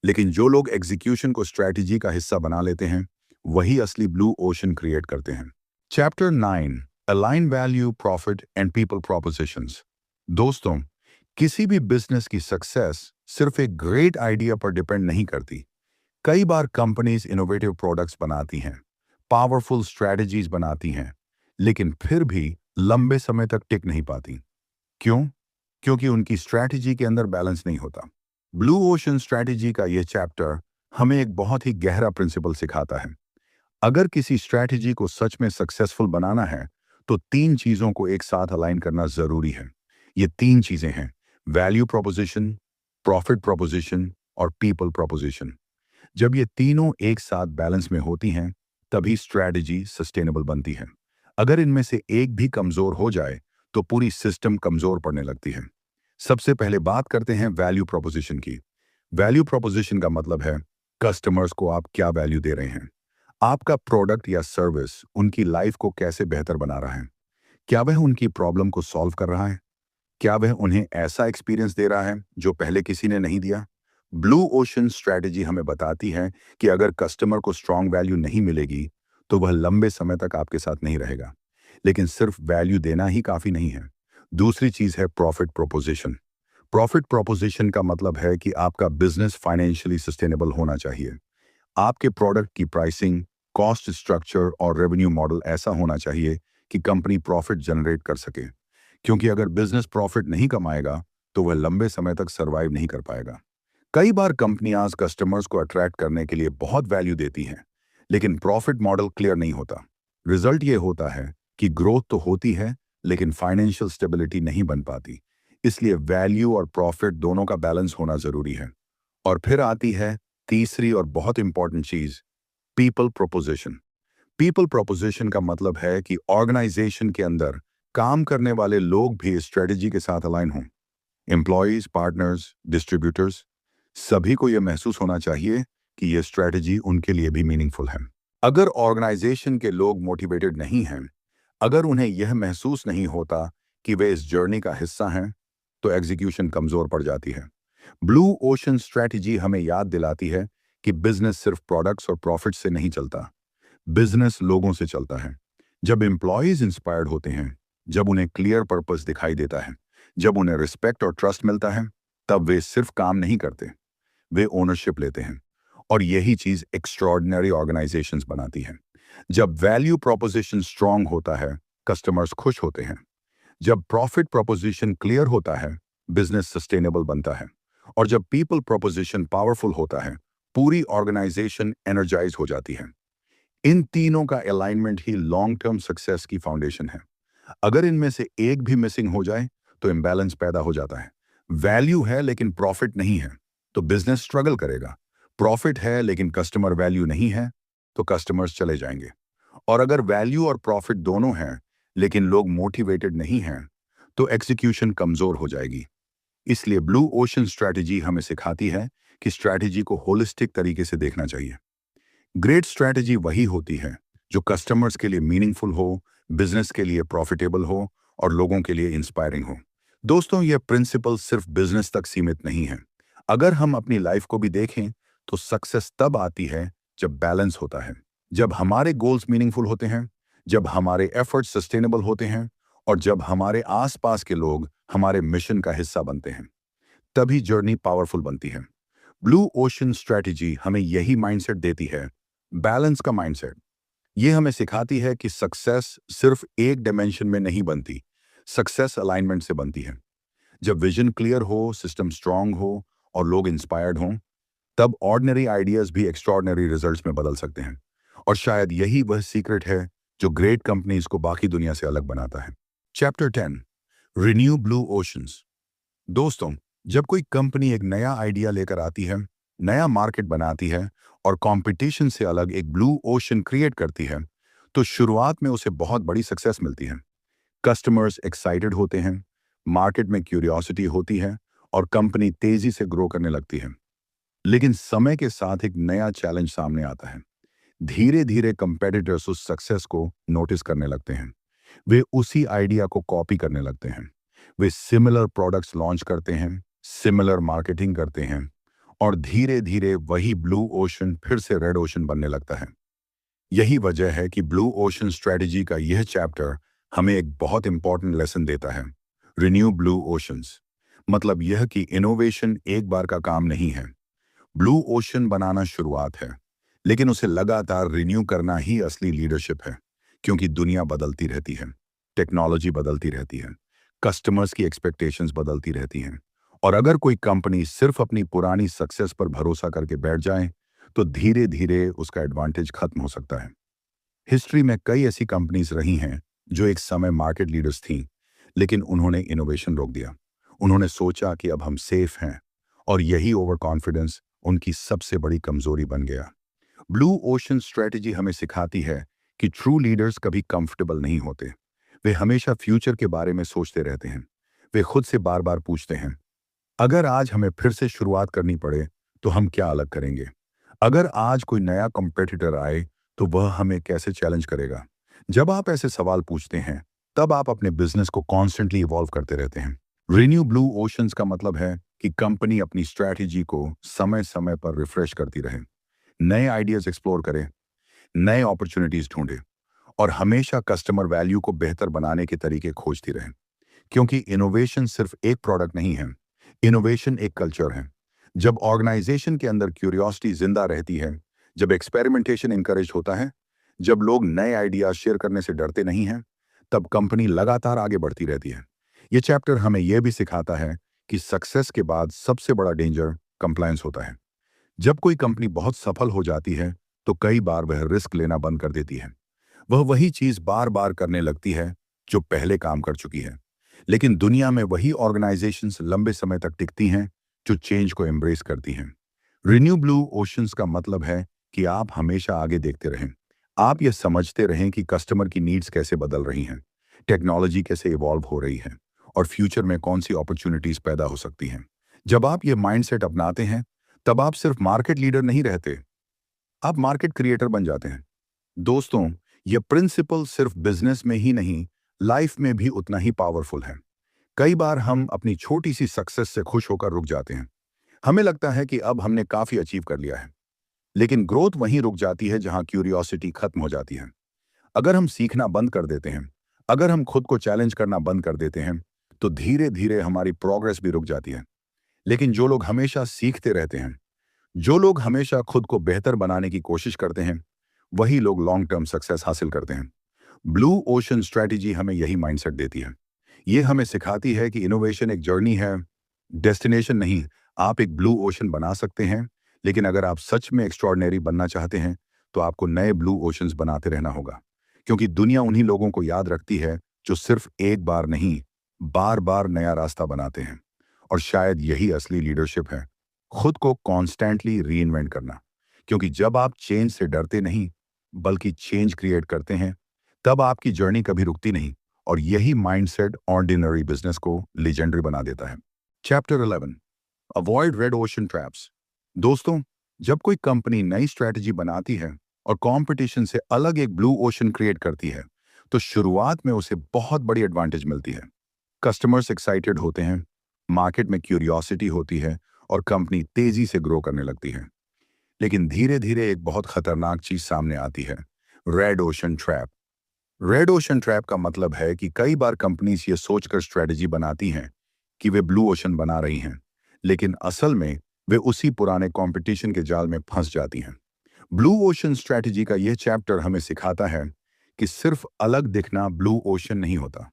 लेकिन जो लोग एग्जीक्यूशन को स्ट्रैटेजी का हिस्सा बना लेते हैं, वही असली ब्लू ओशन क्रिएट करते हैं। Chapter 9, align value, profit and people propositions. दोस्तों, किसी भी बिजनेस की सक्सेस सिर्फ एक ग्रेट आइडिया पर डिपेंड नहीं करती। कई बार कंपनीज इनोवेटिव प्रोडक्ट्स बनाती हैं, पावरफुल स्ट्रैटेजीज बनाती हैं, लेकिन फिर भी लंबे समय तक टिक नहीं पाती। क्यों? क्योंकि उनकी स्ट्रैटेजी के अंदर बैलेंस नहीं होता। ब्लू ओशन स्ट्रैटेजी का यह चैप्टर हमें एक बहुत ही गहरा प्रिंसिपल सिखाता है। अगर किसी स्ट्रैटेजी को सच में सक्सेसफुल बनाना है, तो तीन चीजों को एक साथ अलाइन करना जरूरी है। ये तीन चीजें हैं: वैल्यू प्रोपोजिशन, प्रॉफिट प्रोपोजिशन और पीपल प्रोपोजिशन। जब ये तीनों एक साथ बैलेंस में होती हैं, तभी स्ट्रैटेजी सस्टेनेबल बनती है। अगर इनमें से एक भी कमजोर हो जाए, तो पूरी सिस्टम कमजोर पड़ने लगती है। सबसे पहले बात करते हैं वैल्यू प्रोपोजिशन की। वैल्यू प्रोपोजिशन का मतलब है कस्टमर्स को आप क्या वैल्यू दे रहे हैं। आपका प्रोडक्ट या सर्विस उनकी लाइफ को कैसे बेहतर बना रहा है। क्या वह उनकी प्रॉब्लम को सॉल्व कर रहा है? क्या वह उन्हें ऐसा एक्सपीरियंस दे रहा है जो पहले किसी ने नहीं दिया? ब्लू ओशन स्ट्रैटेजी हमें बताती है कि अगर कस्टमर को स्ट्रांग वैल्यू नहीं मिलेगी, तो वह लंबे समय तक आपके साथ नहीं रहेगा। लेकिन सिर्फ वैल्यू देना ही काफी नहीं है। दूसरी चीज है प्रॉफिट प्रोपोजिशन। प्रॉफिट प्रोपोजिशन का मतलब है कि आपका बिजनेस फाइनेंशियली सस्टेनेबल होना चाहिए। आपके प्रोडक्ट की प्राइसिंग, कॉस्ट स्ट्रक्चर और रेवेन्यू मॉडल ऐसा होना चाहिए कि कंपनी प्रॉफिट जनरेट कर सके। क्योंकि अगर बिजनेस प्रॉफिट नहीं कमाएगा, तो वह लंबे समय तक सरवाइव नहीं कर पाएगा। कई बार कंपनियां कस्टमर्स को अट्रैक्ट करने के लिए बहुत वैल्यू देती हैं, लेकिन प्रॉफिट मॉडल क्लियर नहीं होता। रिजल्ट ये होता है कि ग्रोथ तो होती है, लेकिन फाइनेंशियल स्टेबिलिटी नहीं बन पाती। इसलिए वैल्यू और प्रॉफिट दोनों का बैलेंस होना जरूरी है। और फिर आती है तीसरी और बहुत इंपॉर्टेंट चीज, पीपल प्रोपोजिशन। पीपल प्रोपोजिशन का मतलब है कि ऑर्गेनाइजेशन के अंदर काम करने वाले लोग भी स्ट्रेटेजी के साथ अलाइन हों। एम्प्लॉयज, पार्टनर्स, डिस्ट्रीब्यूटर्स, सभी को यह महसूस होना चाहिए कि यह स्ट्रेटेजी उनके लिए भी मीनिंगफुल है। अगर ऑर्गेनाइजेशन के लोग मोटिवेटेड नहीं हैं, अगर उन्हें यह महसूस नहीं होता कि वे इस जर्नी का हिस्सा हैं, तो एग्जीक्यूशन कमजोर पड़ जाती है। ब्लू ओशन स्ट्रेटेजी हमें याद दिलाती है कि बिजनेस सिर्फ प्रोडक्ट्स और प्रॉफिट से नहीं चलता, बिजनेस लोगों से चलता है। जब एम्प्लॉयज इंस्पायर्ड होते हैं, जब उन्हें क्लियर पर्पस दिखाई देता है, जब उन्हें रिस्पेक्ट और ट्रस्ट मिलता है, तब वे सिर्फ काम नहीं करते, वे ओनरशिप लेते हैं। और यही चीज एक्स्ट्रॉर्डिनरी ऑर्गेनाइजेशंस बनाती है। जब वैल्यू प्रोपोजिशन स्ट्रांग होता है, कस्टमर्स खुश होते हैं। जब प्रॉफिट प्रोपोजिशन क्लियर होता है, बिजनेस सस्टेनेबल बनता है। और जब पीपल प्रोपोजिशन पावरफुल होता है, पूरी ऑर्गेनाइजेशन एनर्जाइज हो जाती है। इन तीनों का अलाइनमेंट ही लॉन्ग टर्म सक्सेस की फाउंडेशन है। अगर इनमें से एक भी मिसिंग हो जाए तो इम्बैलेंस पैदा हो जाता है। वैल्यू है लेकिन प्रॉफिट नहीं है तो बिजनेस स्ट्रगल करेगा। प्रॉफिट है लेकिन कस्टमर वैल्यू नहीं है तो कस्टमर्स चले जाएंगे। और अगर वैल्यू और प्रॉफिट दोनों हैं लेकिन लोग मोटिवेटेड नहीं हैं तो एग्जीक्यूशन कमजोर हो जाएगी। इसलिए ब्लू ओशन स्ट्रैटेजी हमें सिखाती है कि स्ट्रैटेजी को होलिस्टिक तरीके से देखना चाहिए। ग्रेट स्ट्रैटेजी वही होती है जो कस्टमर्स के लिए मीनिंगफुल हो, बिजनेस के लिए प्रॉफिटेबल हो और लोगों के लिए इंस्पायरिंग हो। दोस्तों, यह प्रिंसिपल सिर्फ बिजनेस तक सीमित नहीं है। अगर हम अपनी लाइफ को भी देखें तो सक्सेस तब आती है जब बैलेंस होता है, जब हमारे गोल्स मीनिंगफुल होते हैं, जब हमारे एफर्ट्स सस्टेनेबल होते हैं और जब हमारे आसपास के लोग हमारे मिशन का हिस्सा बनते हैं, तभी जर्नी पावरफुल बनती है। ब्लू ओशन स्ट्रैटेजी हमें यही माइंडसेट देती है, बैलेंस का माइंडसेट। ये हमें सिखाती है कि सक्सेस सिर्फ एक डायमेंशन में नहीं बनती, सक्सेस अलाइनमेंट से बनती है। जब विजन क्लियर हो, सिस्टम स्ट्रांग हो और लोग इंस्पायर्ड हों, तब ऑर्डिनरी आइडियाज भी एक्स्ट्रॉर्डिनरी रिजल्ट्स में बदल सकते हैं। और शायद यही वह सीक्रेट है जो ग्रेट कंपनीज को बाकी दुनिया से अलग बनाता है। Chapter 10, renew blue oceans. दोस्तों, जब कोई कंपनी एक नया आइडिया लेकर आती है, नया मार्केट बनाती है और कंपटीशन से अलग एक ब्लू ओशन क्रिएट करती है, तो शुरुआत में उसे बहुत बड़ी सक्सेस मिलती है। कस्टमर्स एक्साइटेड होते हैं, मार्केट में क्यूरियोसिटी होती है और कंपनी तेजी से ग्रो करने लगती है। लेकिन समय के साथ एक नया चैलेंज सामने आता है। धीरे धीरे कंपेटिटर्स उस सक्सेस को नोटिस करने लगते हैं। वे उसी आइडिया को कॉपी करने लगते हैं। वे सिमिलर प्रोडक्ट्स लॉन्च करते हैं, सिमिलर मार्केटिंग करते हैं और धीरे धीरे वही ब्लू ओशन फिर से रेड ओशन बनने लगता है। यही वजह है कि ब्लू ओशन स्ट्रेटजी का यह चैप्टर हमें एक बहुत इंपॉर्टेंट लेसन देता है। रिन्यू ब्लू ओशंस मतलब यह कि इनोवेशन एक बार का काम नहीं है। ब्लू ओशन बनाना शुरुआत है, लेकिन उसे लगातार रिन्यू करना ही असली लीडरशिप है। क्योंकि दुनिया बदलती रहती है, टेक्नोलॉजी बदलती रहती है, कस्टमर्स की एक्सपेक्टेशंस बदलती रहती हैं। और अगर कोई कंपनी सिर्फ अपनी पुरानी सक्सेस पर भरोसा करके बैठ जाए तो धीरे धीरे उसका एडवांटेज खत्म हो सकता है। हिस्ट्री में कई ऐसी कंपनीज रही हैं जो एक समय मार्केट लीडर्स थीं, लेकिन उन्होंने इनोवेशन रोक दिया। उन्होंने सोचा कि अब हम सेफ हैं और यही ओवर कॉन्फिडेंस उनकी सबसे बड़ी कमजोरी बन गया। ब्लू ओशन स्ट्रेटजी हमें सिखाती है कि ट्रू लीडर्स कभी कंफर्टेबल नहीं होते। वे हमेशा फ्यूचर के बारे में सोचते रहते हैं। वे खुद से बार बार पूछते हैं, अगर आज हमें फिर से शुरुआत करनी पड़े तो हम क्या अलग करेंगे? अगर आज कोई नया कंपेटिटर आए तो वह हमें कैसे चैलेंज करेगा? जब आप ऐसे सवाल पूछते हैं, तब आप अपने बिजनेस को कॉन्स्टेंटली इवॉल्व करते रहते हैं। रिन्यू ब्लू ओशंस का मतलब है कि कंपनी अपनी स्ट्रैटेजी को समय समय पर रिफ्रेश करती रहे, नए आइडियाज एक्सप्लोर करे, नए अपॉर्चुनिटीज ढूंढे और हमेशा कस्टमर वैल्यू को बेहतर बनाने के तरीके खोजती रहे। क्योंकि इनोवेशन सिर्फ एक प्रोडक्ट नहीं है, इनोवेशन एक कल्चर है। जब ऑर्गेनाइजेशन के अंदर क्यूरियोसिटी जिंदा रहती है, जब एक्सपेरिमेंटेशन इंकरेज होता है, जब लोग नए आइडियाज शेयर करने से डरते नहीं हैं, तब कंपनी लगातार आगे बढ़ती रहती है। ये चैप्टर हमें यह भी सिखाता है कि सक्सेस के बाद सबसे बड़ा डेंजर कंप्लायंस होता है। जब कोई कंपनी बहुत सफल हो जाती है तो कई बार वह रिस्क लेना बंद कर देती है। वह वही चीज बार बार करने लगती है जो पहले काम कर चुकी है। लेकिन दुनिया में वही ऑर्गेनाइजेशंस लंबे समय तक टिकती हैं जो चेंज को एम्ब्रेस करती हैं। रिन्यू ब्लू ओशंस का मतलब है कि आप हमेशा आगे देखते रहें। आप यह समझते रहें कि कस्टमर की नीड्स कैसे बदल रही हैं, टेक्नोलॉजी कैसे इवॉल्व हो रही है और फ्यूचर में कौन सी अपॉर्चुनिटीज पैदा हो सकती हैं। जब आप ये माइंडसेट अपनाते हैं, तब आप सिर्फ मार्केट लीडर नहीं रहते, आप मार्केट क्रिएटर बन जाते हैं। दोस्तों, यह प्रिंसिपल सिर्फ बिजनेस में ही नहीं, लाइफ में भी उतना ही पावरफुल है। कई बार हम अपनी छोटी सी सक्सेस से खुश होकर रुक जाते हैं। हमें लगता है कि अब हमने काफी अचीव कर लिया है। लेकिन ग्रोथ वहीं रुक जाती है जहां क्यूरियोसिटी खत्म हो जाती है। अगर हम सीखना बंद कर देते हैं, अगर हम खुद को चैलेंज करना बंद कर देते हैं तो धीरे धीरे हमारी प्रोग्रेस भी रुक जाती है। लेकिन जो लोग हमेशा सीखते रहते हैं, जो लोग हमेशा खुद को बेहतर बनाने की कोशिश करते हैं, वही लोग लॉन्ग टर्म सक्सेस हासिल करते हैं। ब्लू ओशन स्ट्रैटेजी हमें यही माइंडसेट देती है। ये हमें सिखाती है कि इनोवेशन एक जर्नी है, डेस्टिनेशन नहीं। आप एक ब्लू ओशन बना सकते हैं, लेकिन अगर आप सच में एक्स्ट्रॉर्डिनरी बनना चाहते हैं तो आपको नए ब्लू ओशंस बनाते रहना होगा। क्योंकि दुनिया उन्हीं लोगों को याद रखती है जो सिर्फ एक बार नहीं, बार बार नया रास्ता बनाते हैं। और शायद यही असली लीडरशिप है, खुद को कॉन्स्टेंटली रीइन्वेंट करना। क्योंकि जब आप चेंज से डरते नहीं, बल्कि चेंज क्रिएट करते हैं, तब आपकी जर्नी कभी रुकती नहीं। और यही माइंडसेट ऑर्डिनरी बिजनेस को लेजेंडरी बना देता है। Chapter 11, avoid red ocean traps. दोस्तों, जब कोई कंपनी नई स्ट्रैटेजी बनाती है और कंपटीशन से अलग एक ब्लू ओशन क्रिएट करती है, तो शुरुआत में उसे बहुत बड़ी एडवांटेज मिलती है। कस्टमर्स एक्साइटेड होते हैं, मार्केट में क्यूरियोसिटी होती है और कंपनी तेजी से ग्रो करने लगती है। लेकिन धीरे धीरे एक बहुत खतरनाक चीज सामने आती है, red ocean trap. Red ocean trap का मतलब है कि कई बार कंपनीज ये सोचकर स्ट्रेटजी बनाती हैं कि वे ब्लू ओशन बना रही हैं, लेकिन असल में वे उसी पुराने कंपटीशन के जाल में फंस जाती हैं। ब्लू ओशन स्ट्रेटजी का यह चैप्टर हमें सिखाता है कि सिर्फ अलग दिखना ब्लू ओशन नहीं होता,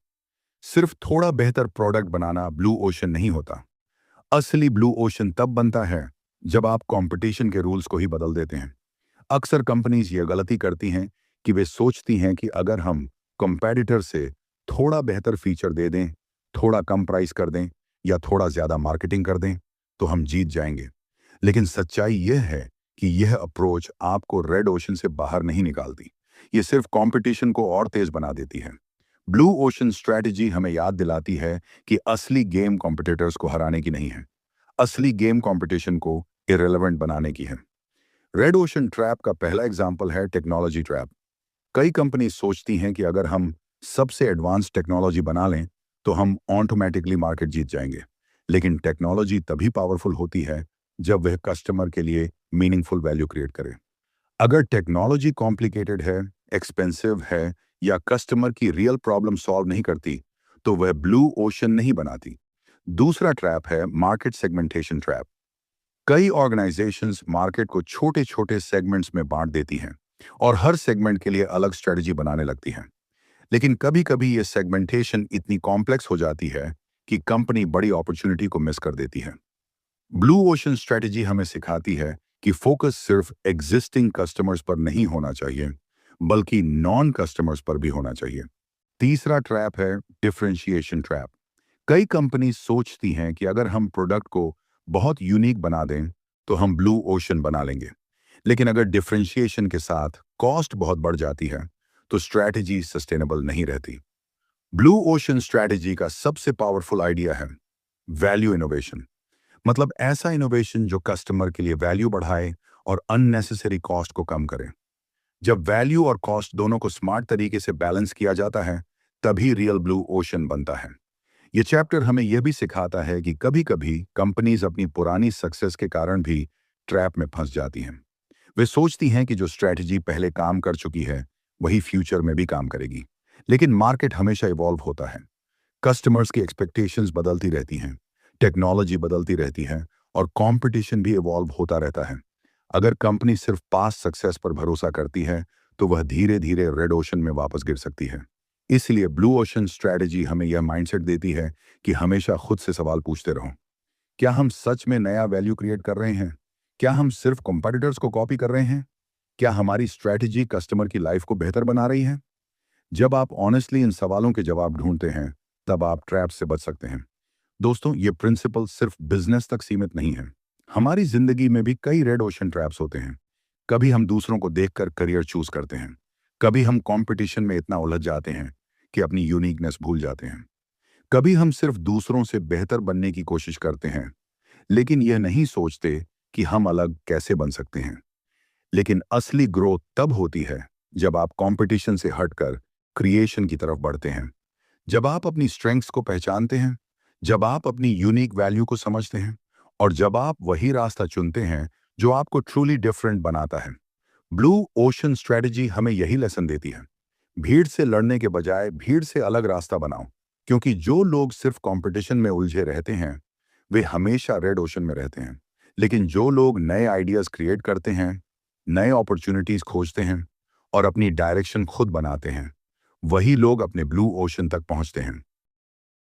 सिर्फ थोड़ा बेहतर प्रोडक्ट बनाना ब्लू ओशन नहीं होता। असली ब्लू ओशन तब बनता है जब आप कंपटीशन के रूल्स को ही बदल देते हैं। अक्सर कंपनीज ये गलती करती हैं कि वे सोचती हैं कि अगर हम कंपैटिटर से थोड़ा बेहतर फीचर दे दें, थोड़ा कम प्राइस कर दें या थोड़ा ज्यादा मार्केटिंग कर दें, तो हम जीत जाएंगे। लेकिन सच्चाई यह है कि यह अप्रोच आपको रेड ओशन से बाहर नहीं निकालती, ये सिर्फ कंपटीशन को और तेज बना देती है। ब्लू ओशन स्ट्रैटेजी हमें याद दिलाती है कि असली गेम कॉम्पिटिटर्स को हराने की नहीं है, असली गेम कंपटीशन को इरेलेवेंट बनाने की है। रेड ओशन ट्रैप का पहला एग्जाम्पल है टेक्नोलॉजी ट्रैप। कई कंपनी सोचती हैं कि अगर हम सबसे एडवांस टेक्नोलॉजी बना लें तो हम ऑटोमेटिकली मार्केट जीत जाएंगे। लेकिन टेक्नोलॉजी तभी पावरफुल होती है जब वह कस्टमर के लिए मीनिंगफुल वैल्यू क्रिएट करे। अगर टेक्नोलॉजी कॉम्प्लिकेटेड है, एक्सपेंसिव है या कस्टमर की रियल प्रॉब्लम सॉल्व नहीं करती, तो वह ब्लू ओशन नहीं बनाती। दूसरा ट्रैप है मार्केट सेगमेंटेशन ट्रैप। कई ऑर्गेनाइजेशंस मार्केट को छोटे छोटे सेगमेंट्स में बांट देती हैं और हर सेगमेंट के लिए अलग स्ट्रेटजी बनाने लगती हैं। लेकिन कभी कभी ये सेगमेंटेशन इतनी कॉम्प्लेक्स हो जाती है कि कंपनी बड़ी अपॉर्चुनिटी को मिस कर देती है। ब्लू ओशन स्ट्रेटजी हमें सिखाती है कि फोकस सिर्फ एग्जिस्टिंग कस्टमर्स पर नहीं होना चाहिए, बल्कि नॉन कस्टमर्स पर भी होना चाहिए। तीसरा ट्रैप है डिफरेंशिएशन ट्रैप। कई कंपनी सोचती हैं कि अगर हम प्रोडक्ट को बहुत यूनिक बना दें तो हम ब्लू ओशन बना लेंगे। लेकिन अगर डिफरेंशिएशन के साथ कॉस्ट बहुत बढ़ जाती है तो स्ट्रैटेजी सस्टेनेबल नहीं रहती। ब्लू ओशन स्ट्रैटेजी का सबसे पावरफुल आइडिया है वैल्यू इनोवेशन। मतलब ऐसा इनोवेशन जो कस्टमर के लिए वैल्यू बढ़ाए और अननेसेसरी कॉस्ट को कम करे। जब वैल्यू और कॉस्ट दोनों को स्मार्ट तरीके से बैलेंस किया जाता है, तभी रियल ब्लू ओशन बनता है। ये चैप्टर हमें यह भी सिखाता है कि कभी-कभी कंपनीज अपनी पुरानी सक्सेस के कारण भी ट्रैप में फंस जाती हैं। वे सोचती हैं कि जो स्ट्रैटेजी पहले काम कर चुकी है, वही फ्यूचर में भी काम करेगी। लेकिन मार्केट हमेशा इवॉल्व होता है, कस्टमर्स की एक्सपेक्टेशंस बदलती रहती हैं, टेक्नोलॉजी बदलती रहती है और कंपटीशन भी इवॉल्व होता रहता है। अगर कंपनी सिर्फ पास्ट सक्सेस पर भरोसा करती है, तो वह धीरे धीरे रेड ओशन में वापस गिर सकती है। इसलिए ब्लू ओशन स्ट्रैटेजी हमें यह माइंडसेट देती है कि हमेशा खुद से सवाल पूछते रहो, क्या हम सच में नया वैल्यू क्रिएट कर रहे हैं? क्या हम सिर्फ कंपटीटर्स को कॉपी कर रहे हैं? क्या हमारी स्ट्रैटेजी कस्टमर की लाइफ को बेहतर बना रही है? जब आप ऑनेस्टली इन सवालों के जवाब ढूंढते हैं, तब आप ट्रैप से बच सकते हैं। दोस्तों, ये प्रिंसिपल सिर्फ बिजनेस तक सीमित नहीं है। हमारी जिंदगी में भी कई रेड ओशन ट्रैप्स होते हैं। कभी हम दूसरों को देखकर करियर चूज करते हैं, कभी हम कंपटीशन में इतना उलझ जाते हैं कि अपनी यूनिकनेस भूल जाते हैं, कभी हम सिर्फ दूसरों से बेहतर बनने की कोशिश करते हैं, लेकिन यह नहीं सोचते कि हम अलग कैसे बन सकते हैं। लेकिन असली ग्रोथ तब होती है जब आप कंपटीशन से हटकर क्रिएशन की तरफ बढ़ते हैं, जब आप अपनी स्ट्रेंथ्स को पहचानते हैं, जब आप अपनी यूनिक वैल्यू को समझते हैं और जब आप वही रास्ता चुनते हैं जो आपको ट्रूली डिफरेंट बनाता है। ब्लू ओशन स्ट्रेटजी हमें यही लेसन देती है, भीड़ से लड़ने के बजाय भीड़ से अलग रास्ता बनाओ, क्योंकि जो लोग सिर्फ कंपटीशन में उलझे रहते हैं वे हमेशा रेड ओशन में रहते हैं। लेकिन जो लोग नए आइडियाज क्रिएट करते हैं, नए अपॉर्चुनिटीज खोजते हैं और अपनी डायरेक्शन खुद बनाते हैं, वही लोग अपने ब्लू ओशन तक पहुंचते हैं।